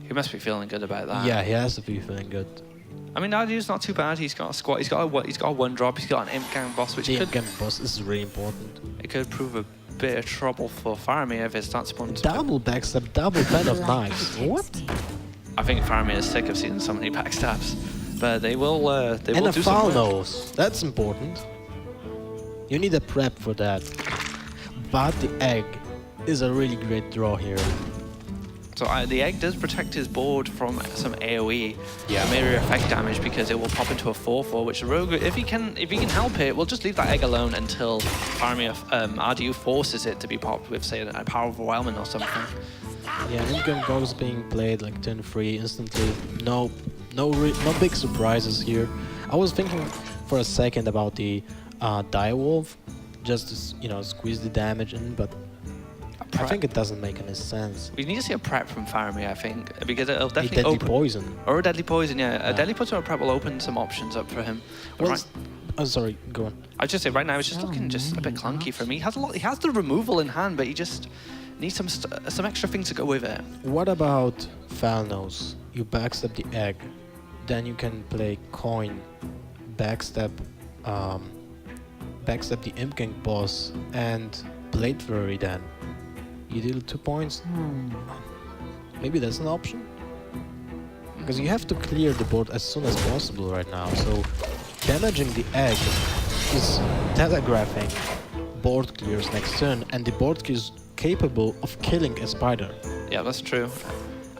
He must be feeling good about that. Yeah, he has to be feeling good. Nadu's not too bad. He's got a squat. He's got a 1-drop. He's got an Imp Gang boss, which the Imp Gang boss is really important. It could prove a bit of trouble for Faramir if it starts spawning. Double backstab, double 10 of knives. What? I think Faramir is sick of seeing so many backstabs, but they will. They And will a do foul some work. nose. That's important. You need a prep for that. But the egg is a really great draw here. So the egg does protect his board from some AOE, Yeah. mirror effect damage, because it will pop into a 4/4. Which Rogue, if he can help it, we'll just leave that egg alone until Faramir RDU forces it to be popped with, say, a power overwhelming or something. Yeah, Imp Goes being played like turn 3 instantly. No big surprises here. I was thinking for a second about the Direwolf, just to squeeze the damage in, but I think it doesn't make any sense. We need to see a prep from Faramir, I think, because it'll A definitely deadly open. poison. Or a deadly poison, yeah. A deadly poison or a prep will open some options up for him. But Well, right, oh, sorry, go on. I'd just say right now it's just looking just a bit clunky for me. He has a lot. He has the removal in hand, but he just needs some extra things to go with it. What about Falnos? You backstab the egg, then you can play coin, backstab the Imp Gang boss, and Blade Flurry then. You deal 2 points. Maybe that's an option? Because you have to clear the board as soon as possible right now, so damaging the egg is telegraphing board clears next turn, and the board clear is capable of killing a spider. Yeah, that's true.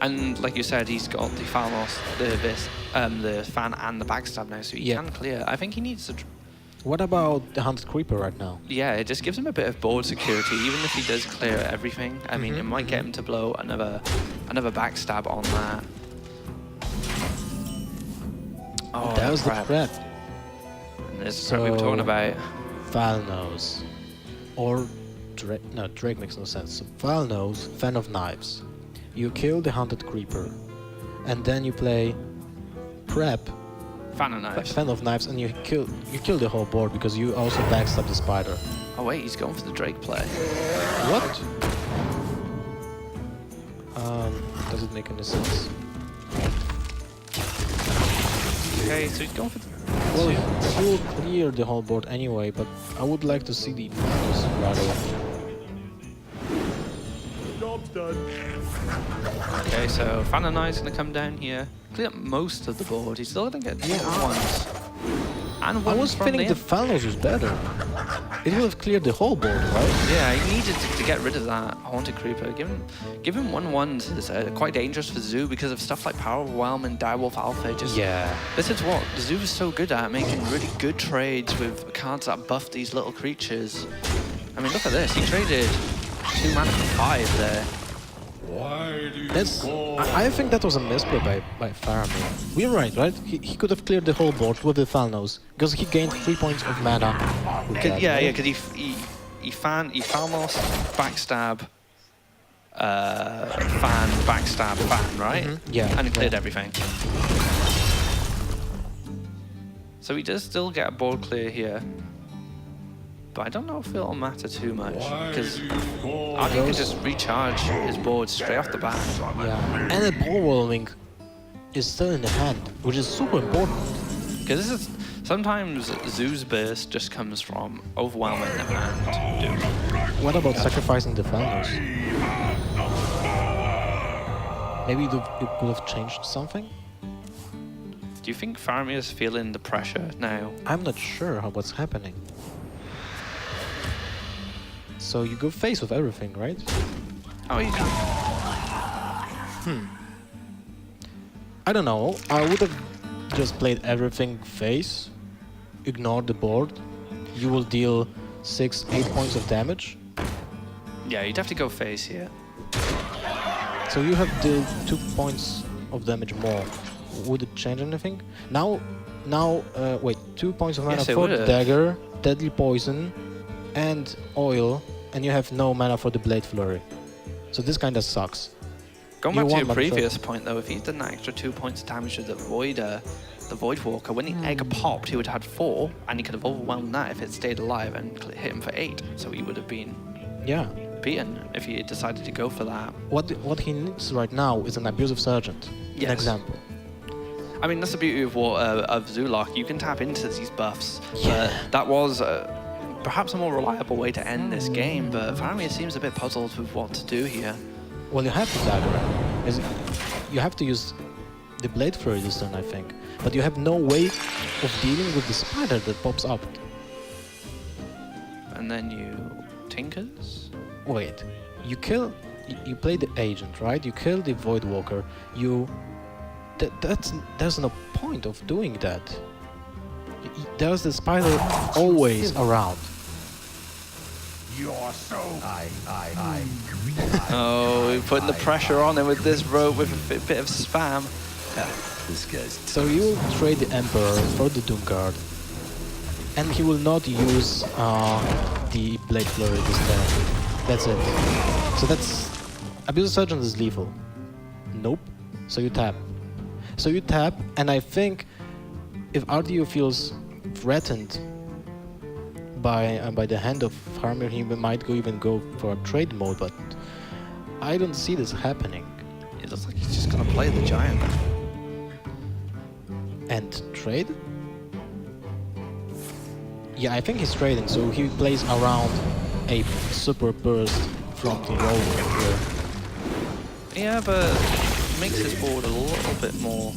And like you said, he's got the Falmos, the fan and the backstab now, so he can clear. I think he needs to. What about the Hunted Creeper right now? Yeah, it just gives him a bit of board security, even if he does clear everything. I mean, it might get him to blow another backstab on that. Oh, That was the prep. And this is what we were talking about. Falnos. Or Drake. No, Drake makes no sense. So Falnos, Fan of Knives. You kill the Hunted Creeper. And then you play Prep, Fan of knives. Fan of Knives, and you kill the whole board because you also backstab the spider. Oh wait, he's going for the Drake play. What? Does it make any sense? Okay, so he's going for the... Well, he will clear the whole board anyway, but I would like to see the Falnos rather. Job's done. Okay, so Fan of Knives gonna come down here, clear up most of the board. He's still gonna get ones. And I was feeling the Falnos was better. It would have cleared the whole board, right? Yeah, he needed to get rid of that Haunted Creeper. Giving 1/1s is quite dangerous for Zoo because of stuff like Power Overwhelm and Direwolf Alpha. This is what Zoo is so good at, making really good trades with cards that buff these little creatures. I mean, look at this. He traded 2 mana for 5 there. I think that was a misplay by Faramir. We're right? He could have cleared the whole board with the Falnos because he gained 3 points of mana. Because he Falmos, backstab, fan, backstab, fan, right? Yeah. And he cleared everything. So he does still get a board clear here. But I don't know if it'll matter too much, because Ardy can just recharge his board straight off the bat. Yeah, and the ball rolling is still in the hand, which is super important. Because this is sometimes Zoo's burst just comes from overwhelming and doom. What about sacrificing the Falnos? Maybe it could have changed something? Do you think Faramir is feeling the pressure now? I'm not sure what's happening. So you go face with everything, right? Oh, you can. I don't know. I would have just played everything face, ignore the board. You will deal 6-8 points of damage. Yeah, you'd have to go face here. So you have dealt 2 points of damage more. Would it change anything? Now, wait, 2 points of mana Yes, it for the would. dagger, deadly poison, and oil, and you have no mana for the Blade Flurry. So this kind of sucks. Going You back to want your mana previous point, though, if he'd done an extra 2 points of damage to the Void Walker, when the egg popped, he would have had 4, and he could have overwhelmed that if it stayed alive and hit him for 8. So he would have been beaten if he had decided to go for that. What he needs right now is an Abusive Sergeant. Yes. An example. I mean, that's the beauty of Zulok. You can tap into these buffs. Yeah. That was perhaps a more reliable way to end this game, but Faramir seems a bit puzzled with what to do here. Well, you have the dagger. You have to use the Blade Flurry this turn, I think. But you have no way of dealing with the spider that pops up. And then you tinkers? Wait, you kill... You play the agent, right? You kill the Voidwalker. There's no point of doing that. There's the spider always around. You're so... Oh, we're putting the pressure on him with this rope with a bit of spam. This guy's... So you will trade the Emperor for the Doomguard. And he will not use the Blade Flurry this turn. That's it. So that's... Abuser Sergeant is lethal. Nope. So you tap. And I think if RDU feels threatened by the hand of Faramir, he might even go for a trade mode, but I don't see this happening. It looks like he's just gonna play the giant. And trade? Yeah, I think he's trading, so he plays around a super burst from the roll here. Yeah, but makes his board a little bit more.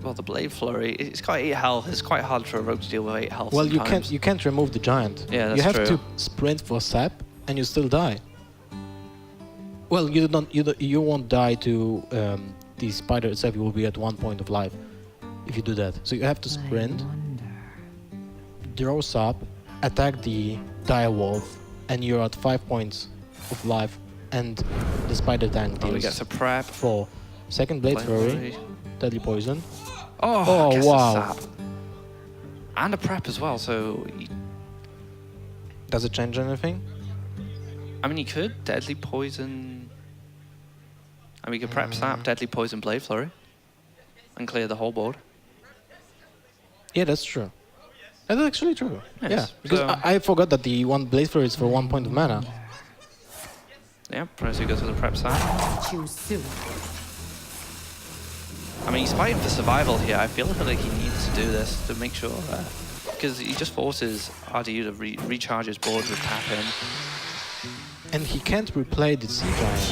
Well, the Blade Flurry, it's got 8 health. It's quite hard for a rope to deal with 8 health. Well, sometimes. you can't remove the giant. Yeah, that's you have true. to sprint for sap, and you still die. Well, you won't die to the spider itself. You will be at 1 point of life if you do that. So you have to sprint, draw sap, attack the dire wolf, and you're at 5 points of life. And the spider tank Oh, he deals gets a prep. 4. Second Blade Flurry, deadly poison. Oh, gets wow. a sap. And a prep as well, so... Does it change anything? I mean, he could deadly poison... I mean, he could prep sap, deadly poison, Blade Flurry. And clear the whole board. Yeah, that's true. That's actually true. Yes. Yeah, because So- I forgot that the one Blade Flurry is for 1 point of mana. Yeah, Prezi goes to the prep sap. Too soon. I mean, he's fighting for survival here. I feel like he needs to do this to make sure, because he just forces RDU to recharge his board with tap in. And he can't replay the Sea Giant.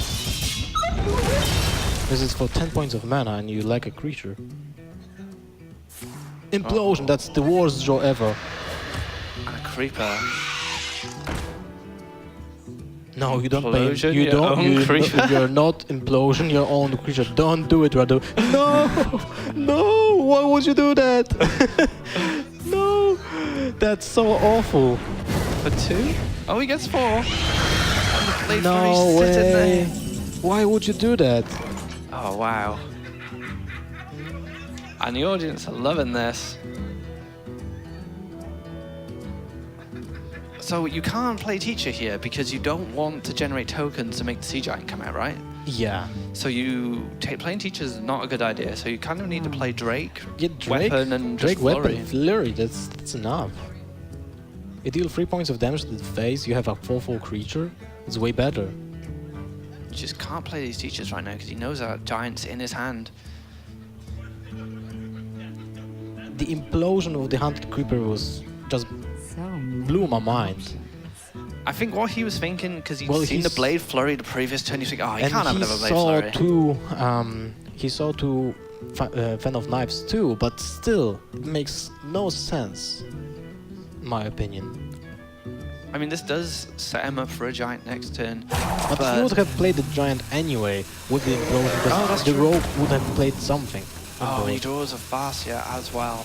This is for 10 points of mana and you lack a creature. Implosion, that's the worst draw ever. And a creeper. No, you don't Implosion, play. You your don't. own creature. You're not implosion. Your own creature. Don't do it, Radu. No, no. Why would you do that? No, that's so awful. For 2? Oh, he gets 4. And the Blade No Flurry's sitting way. there. Why would you do that? Oh, wow. And the audience are loving this. So you can't play teacher here because you don't want to generate tokens to make the Sea Giant come out, right? Yeah. So playing teacher is not a good idea. So you kind of need to play Drake, Yeah, Drake. weapon, and Drake just flurry. weapon flurry. That's enough. You deal 3 points of damage to the face. You have a 4/4 creature. It's way better. You just can't play these teachers right now because he knows that Giant's in his hand. The implosion of the Hunted Creeper was just So blew my mind. I think what he was thinking, because he'd Well, seen the he's- Blade Flurry the previous turn, he's like, oh, he And can't have he another Blade saw Flurry. he saw two Fan of Knives too, but still, it makes no sense, in my opinion. I mean, this does set him up for a Giant next turn. But he would have played the Giant anyway with the implosion, because Oh, that's the true. rogue would have played something. on Oh, the he rogue. draws a Farsia as well.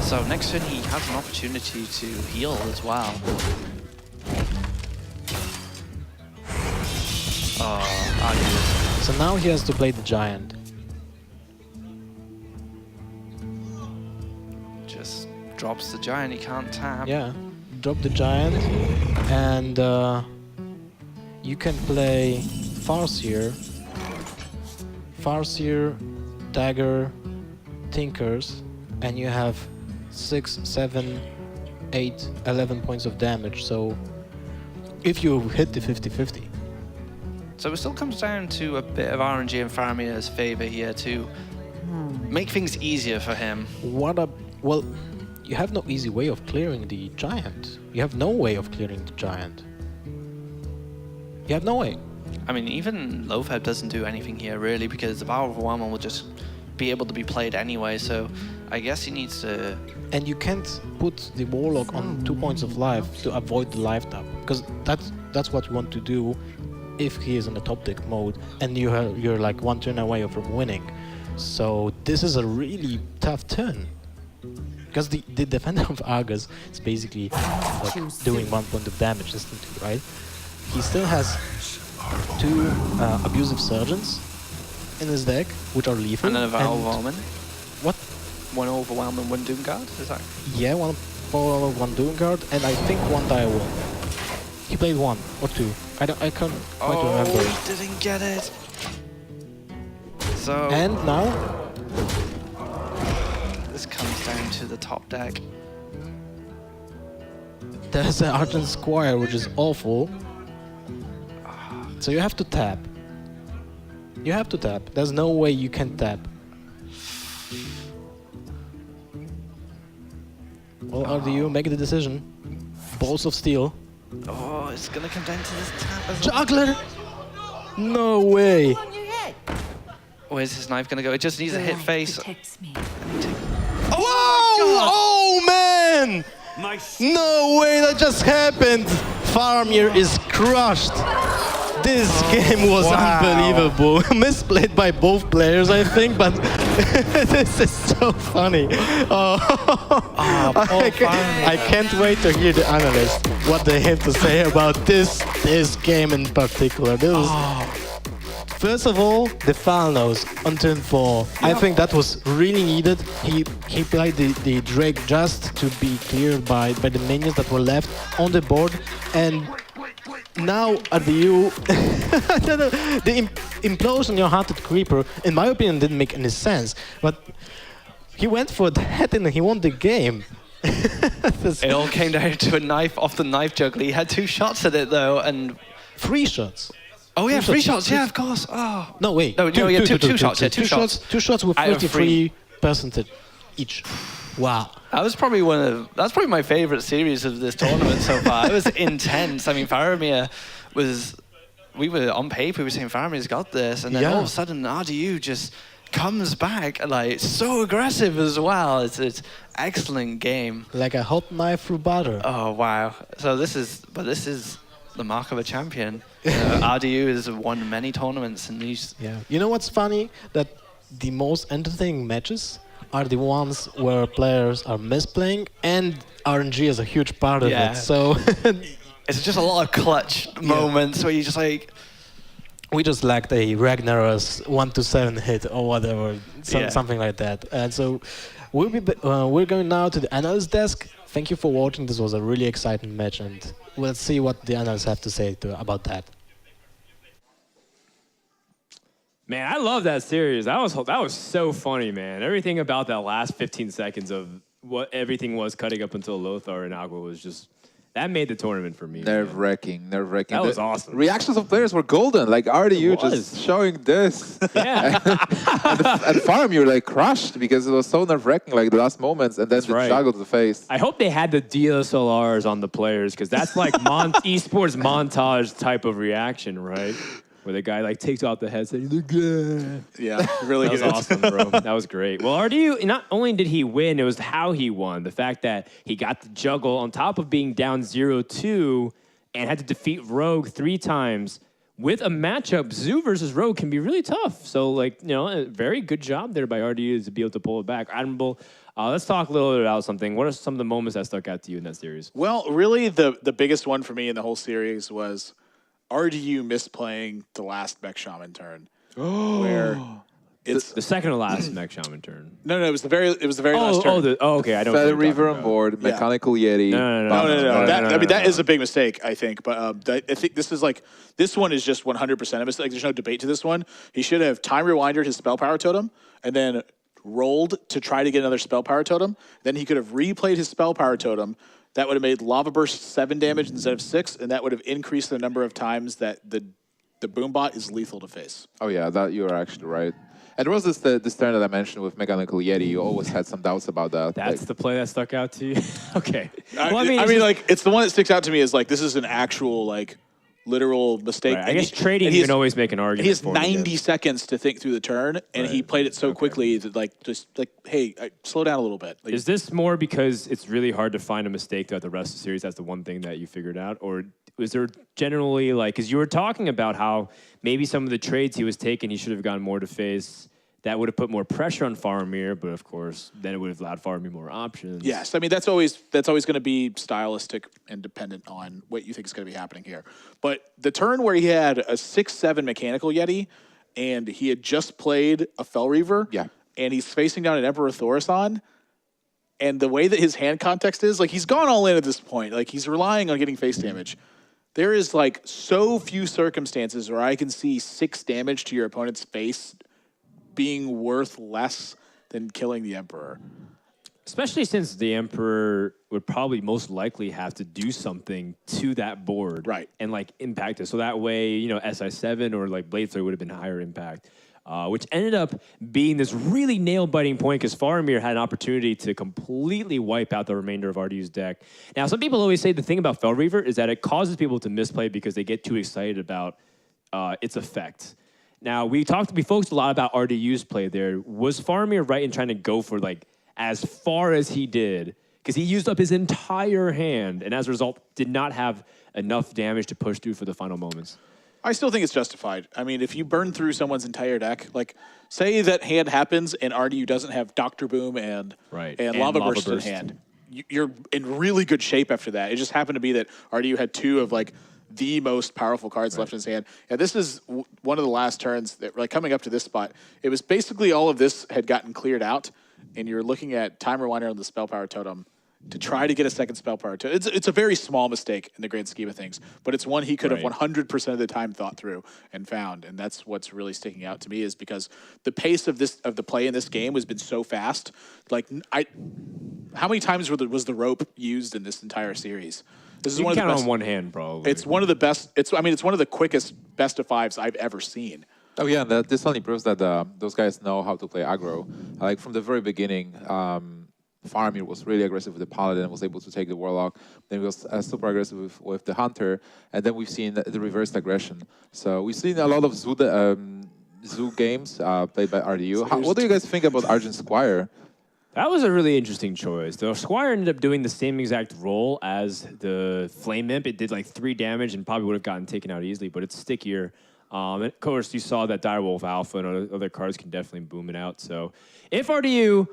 So next turn he has an opportunity to heal as well. Oh, So now he has to play the Giant. just drops the Giant, he can't tap. Yeah, drop the Giant, and you can play Farseer, Dagger, Tinkers, and you have 6, 7, 8, 11 points of damage. So if you hit the 50-50. So it still comes down to a bit of RNG in Faramir's favor here to make things easier for him. Well, you have no easy way of clearing the Giant. You have no way of clearing the Giant. You have no way. I mean, even Lofeb doesn't do anything here really because the Power Overwhelmer will just be able to be played anyway. So I guess he needs to. And you can't put the Warlock on 2 points of life to avoid the life tap, because that's what you want to do if he is in the top deck mode, and you're like 1 turn away from winning. So this is a really tough turn, because the defender of Argus is basically like doing 1 point of damage instantly, right? He still has 2 abusive surgeons in his deck, which are lethal. And then a Overwhelming. What? 1 Overwhelming, 1 Doom Guard, is that? Yeah, 1 Power, 1 Doom Guard, and I think 1 Dire Wall. He played 1 or 2. I can't quite remember. He didn't get it. So And now this comes down to the top deck. there's an Argent Squire, which is awful. So you have to tap. You have to tap. There's no way you can tap. Well, RDU, make the decision. Balls of Steel. Oh, it's gonna come down to this tap as well. Juggler! No way! Where's his knife gonna go? It just needs a hit face. Oh man! No way that just happened! Faramir is crushed! This game was unbelievable. Misplayed by both players, I think, but this is so funny. I can't wait to hear the analysts, what they have to say about this game in particular. First of all, the Falnos on turn 4. I think that was really needed. He played the Drake just to be cleared by the minions that were left on the board, and now at the U, the implosion on your Haunted Creeper, in my opinion, didn't make any sense. But he went for that and he won the game. It all came down to a knife off the knife juggler. He had 2 shots at it though, and 3 shots. Oh yeah, 3 shots. Yeah, of course. Oh no, wait. No, two shots. Yeah, 2 shots. 2 shots with 33% each. Wow. That's probably my favorite series of this tournament so far. It was intense. I mean, Faramir we were on paper, we were saying Faramir's got this, and then all of a sudden RDU just comes back like so aggressive as well. It's excellent game. Like a hot knife through butter. Oh wow. So this is the mark of a champion. RDU has won many tournaments and these. Yeah. You know what's funny? That the most entertaining matches are the ones where players are misplaying, and RNG is a huge part of it. So it's just a lot of clutch moments where you just like. We just lacked a Ragnar's 1-7 hit or whatever, something like that. And so we're going now to the analyst desk. Thank you for watching. This was a really exciting match, and we'll see what the analysts have to say about that. Man, I love that series. That was so funny, man. Everything about that last 15 seconds of what everything was cutting up until Lothar and Agua was just, that made the tournament for me. Nerve-wracking. That was awesome. Reactions of players were golden. Like RDU just showing this. Yeah. and Faramir like crushed because it was so nerve-wracking, like the last moments, and then the juggle to the face. I hope they had the DSLRs on the players, because that's like esports montage type of reaction, right? Where the guy like takes off the headset. He's like, yeah, really good. That was awesome, bro. That was great. Well, RDU, not only did he win, it was how he won. The fact that he got the juggle on top of being down 0-2 and had to defeat Rogue 3 times. With a matchup, Zoo versus Rogue can be really tough. So, like, you know, a very good job there by RDU to be able to pull it back. Admirable. Let's talk a little bit about something. What are some of the moments that stuck out to you in that series? Well, really, the biggest one for me in the whole series was RDU misplaying the last Mech Shaman turn, where it's the second to last Mech Shaman turn. No, it was the very last turn. Okay, I don't. Feather Reaver on board, Mechanical Yeti. No. That is a big mistake, I think. But I think this one is just 100% a mistake. There's no debate to this one. He should have time rewinded his spell power totem and then rolled to try to get another spell power totem. Then he could have replayed his spell power totem. That would have made Lava Burst 7 damage instead of 6, and that would have increased the number of times that the Boombot is lethal to face. Oh yeah, that you are actually right. And there was this turn that I mentioned with Mechanical Yeti. You always had some doubts about that. That's the play that stuck out to you? Okay. Well, I mean, like, it's the one that sticks out to me is, like, this is an actual, like, literal mistake. Right. I guess trading you can always make an argument. He has for 90 seconds to think through the turn, and he played it so quickly that hey, slow down a little bit. Is this more because it's really hard to find a mistake throughout the rest of the series? That's the one thing that you figured out, or was there generally because you were talking about how maybe some of the trades he was taking, he should have gone more to face. That would have put more pressure on Faramir, but of course, then it would have allowed Faramir more options. Yes, I mean that's always going to be stylistic and dependent on what you think is going to be happening here. But the turn where he had a 6/7 mechanical Yeti, and he had just played a Fel Reaver, and he's facing down an Emperor Thaurissan, and the way that his hand context is, he's gone all in at this point. He's relying on getting face damage. There is so few circumstances where I can see 6 damage to your opponent's face being worth less than killing the Emperor. Especially since the Emperor would probably most likely have to do something to that board. Right. And impact it. So that way, SI7 or Blade Flare would have been higher impact. Which ended up being this really nail-biting point because Faramir had an opportunity to completely wipe out the remainder of RDU's deck. Now, some people always say the thing about Fel Reaver is that it causes people to misplay because they get too excited about its effect. Now, we focused a lot about RDU's play there. Was Faramir right in trying to go for, as far as he did? Because he used up his entire hand, and as a result, did not have enough damage to push through for the final moments. I still think it's justified. I mean, if you burn through someone's entire deck, say that hand happens and RDU doesn't have Dr. Boom and Lava Burst in hand, you're in really good shape after that. It just happened to be that RDU had 2 of, the most powerful cards left in his hand. And this is one of the last turns that, coming up to this spot, it was basically all of this had gotten cleared out, and you're looking at Time Rewinder on the Spell Power Totem to try to get a second Spell Power Totem. It's a very small mistake in the grand scheme of things, but it's one he could have 100% of the time thought through and found, and that's what's really sticking out to me is because the pace of the play in this game has been so fast. How many times was the rope used in this entire series? This is you one can of the count best, on one hand, probably. It's one of the best. It's one of the quickest best of 5s I've ever seen. Oh yeah, and this only proves that those guys know how to play aggro. From the very beginning, Faramir was really aggressive with the Paladin and was able to take the Warlock. Then he was super aggressive with the Hunter, and then we've seen the reversed aggression. So we've seen a lot of Zoo games played by RDU. What do you guys think about Argent Squire? That was a really interesting choice. The Squire ended up doing the same exact role as the Flame Imp. It did 3 damage and probably would have gotten taken out easily, but it's stickier. And of course, you saw that Direwolf Alpha and other cards can definitely boom it out. So if RDU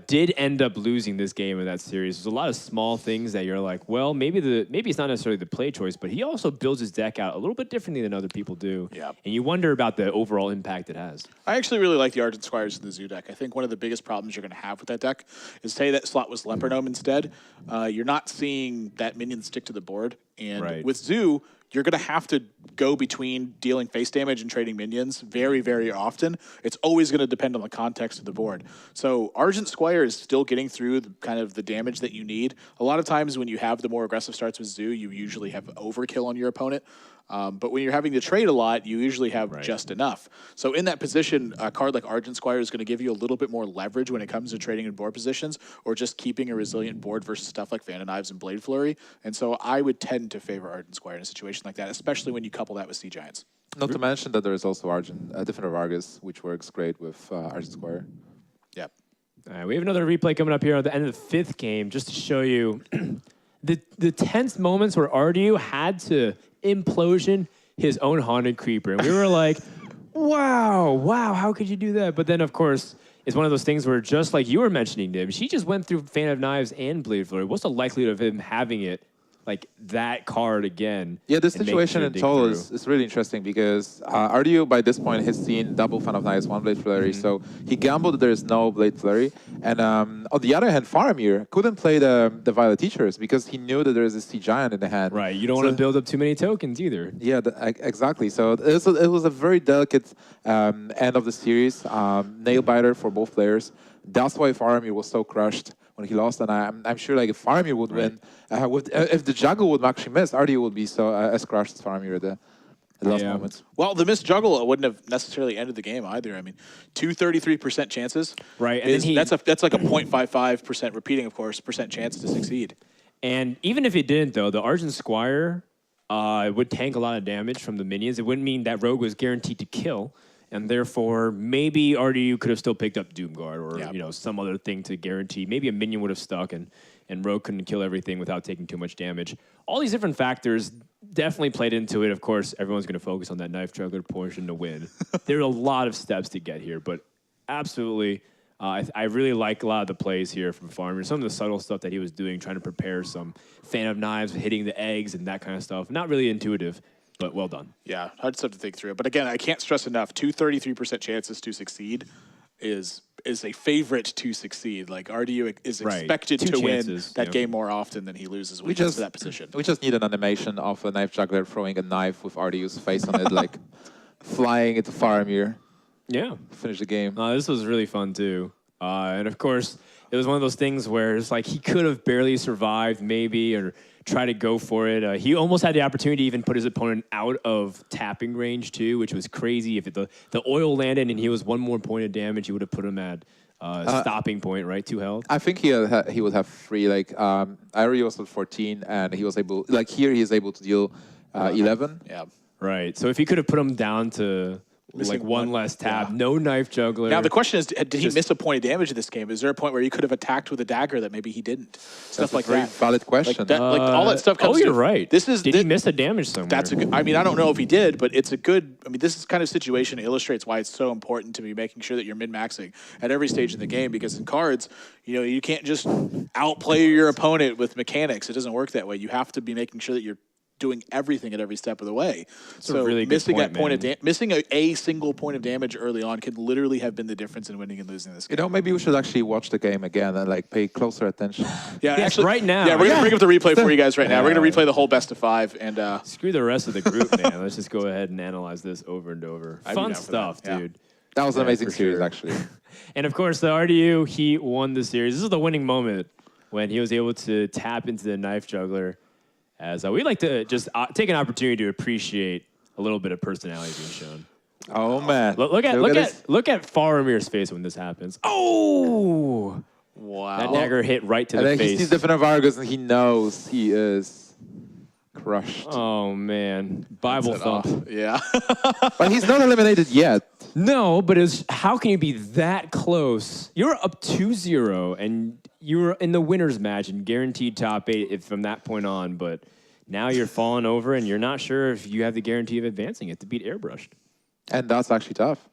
did end up losing this game in that series, there's a lot of small things that you're well, maybe it's not necessarily the play choice, but he also builds his deck out a little bit differently than other people do. Yep. And you wonder about the overall impact it has. I actually really like the Argent Squires in the Zoo deck. I think one of the biggest problems you're going to have with that deck is say that slot was Lepernome instead. You're not seeing that minion stick to the board. And with Zoo, you're going to have to go between dealing face damage and trading minions very, very often. It's always going to depend on the context of the board. So Argent Squire is still getting through the damage that you need. A lot of times when you have the more aggressive starts with Zoo, you usually have overkill on your opponent. But when you're having to trade a lot, you usually have just enough. So in that position, a card like Argent Squire is going to give you a little bit more leverage when it comes to trading in board positions or just keeping a resilient board versus stuff like Fan of Knives and Blade Flurry. And so I would tend to favor Argent Squire in a situation like that, especially when you couple that with Sea Giants. Not to mention that there is also Defender of Argus, which works great with Argent Squire. Yep. All right, we have another replay coming up here at the end of the 5th game just to show you the tense moments where RDU had to implosion his own Haunted Creeper. And we were like, wow, how could you do that? But then, of course, it's one of those things where just like you were mentioning, Nib, she just went through Fan of Knives and Blade Flurry. What's the likelihood of him having it that card again? Yeah, this situation in total is really interesting because RDU by this point has seen double Fan of Knives, 1 Blade Flurry, so he gambled that there is no Blade Flurry. And on the other hand, Faramir couldn't play the Violet Teachers because he knew that there is a Sea Giant in the hand. Right, you don't want to build up too many tokens either. Yeah, exactly. So it was a very delicate end of the series, nail-biter for both players. That's why Faramir was so crushed when he lost, and I'm sure if Faramir would win, if the juggle would actually miss, RDU would be so as crushed as Faramir at the last moments. Well, the missed juggle wouldn't have necessarily ended the game either. I mean, 33% chances. Right, and that's like a 0.55% repeating, of course, percent chance to succeed. And even if he didn't, though, the Argent Squire it would tank a lot of damage from the minions. It wouldn't mean that Rogue was guaranteed to kill, and therefore maybe RDU could have still picked up Doomguard or some other thing to guarantee. Maybe a minion would have stuck and Rogue couldn't kill everything without taking too much damage. All these different factors definitely played into it. Of course, everyone's going to focus on that knife juggler portion to win. There are a lot of steps to get here, but absolutely, I really like a lot of the plays here from Faramir. Some of the subtle stuff that he was doing, trying to prepare some Fan of Knives, hitting the eggs and that kind of stuff. Not really intuitive, but well done. Yeah, hard stuff to think through. But again, I can't stress enough, 33% chances to succeed is a favorite to succeed. Like, RDU is expected to win that game more often than he loses when he gets to that position. We just need an animation of a knife juggler throwing a knife with RDU's face on it, like flying into Faramir. Yeah. Finish the game. This was really fun, too. And, of course, it was one of those things where it's like he could have barely survived, maybe, or try to go for it. He almost had the opportunity to even put his opponent out of tapping range, too, which was crazy. If the oil landed and he was one more point of damage, he would have put him at stopping point, right? 2 health. I think he would have 3. Like, I already was at 14, and he was able, like, here he is able to deal 11. Yeah. Right. So if he could have put him down to like one less tab, no knife juggler. Now the question is, did he miss a point of damage in this game? Is there a point where he could have attacked with a dagger that maybe he didn't? Stuff like very that. Valid question. Like, all that stuff comes. Oh, you're right. This is. Did he miss a damage somewhere? That's a good. I mean, I don't know if he did, but it's a good. I mean, this is kind of situation illustrates why it's so important to be making sure that you're min-maxing at every stage in the game, because in cards, you can't just outplay your opponent with mechanics. It doesn't work that way. You have to be making sure that you're doing everything at every step of the way. So really missing good point, missing a single point of damage early on can literally have been the difference in winning and losing this game. Maybe we should actually watch the game again and like pay closer attention. Yeah, Yes, actually, right now. Yeah, we're gonna bring up the replay for you guys right now. We're gonna replay the whole best of 5 and Screw the rest of the group, man. Let's just go ahead and analyze this over and over. Fun stuff, dude. That was an amazing for series, sure. actually. And of course, the RDU, he won the series. This is the winning moment when he was able to tap into the knife juggler. As we like to just take an opportunity to appreciate a little bit of personality being shown. Oh man! Look at Faramir's face when this happens. Oh! wow, That dagger hit right to And the then face. he sees the Fin of Argus and he knows he is crushed. Oh man, Bible thump. yeah. But he's not eliminated yet. No, but how can you be that close? You're up 2-0 and you're in the winner's match and guaranteed top 8 from that point on, but now you're falling over and you're not sure if you have the guarantee of advancing it to beat Airbrushed. And that's actually tough.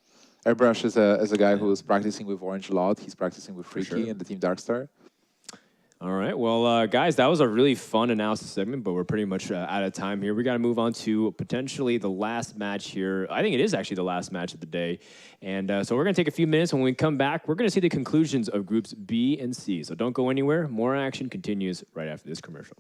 Airbrush is a guy who's practicing with Orange a lot. He's practicing with Freaky and the Team Darkstar. All right. Well, guys, that was a really fun analysis segment, but we're pretty much out of time here. We got to move on to potentially the last match here. I think it is actually the last match of the day. And so we're going to take a few minutes. When we come back, we're going to see the conclusions of groups B and C. So don't go anywhere. More action continues right after this commercial.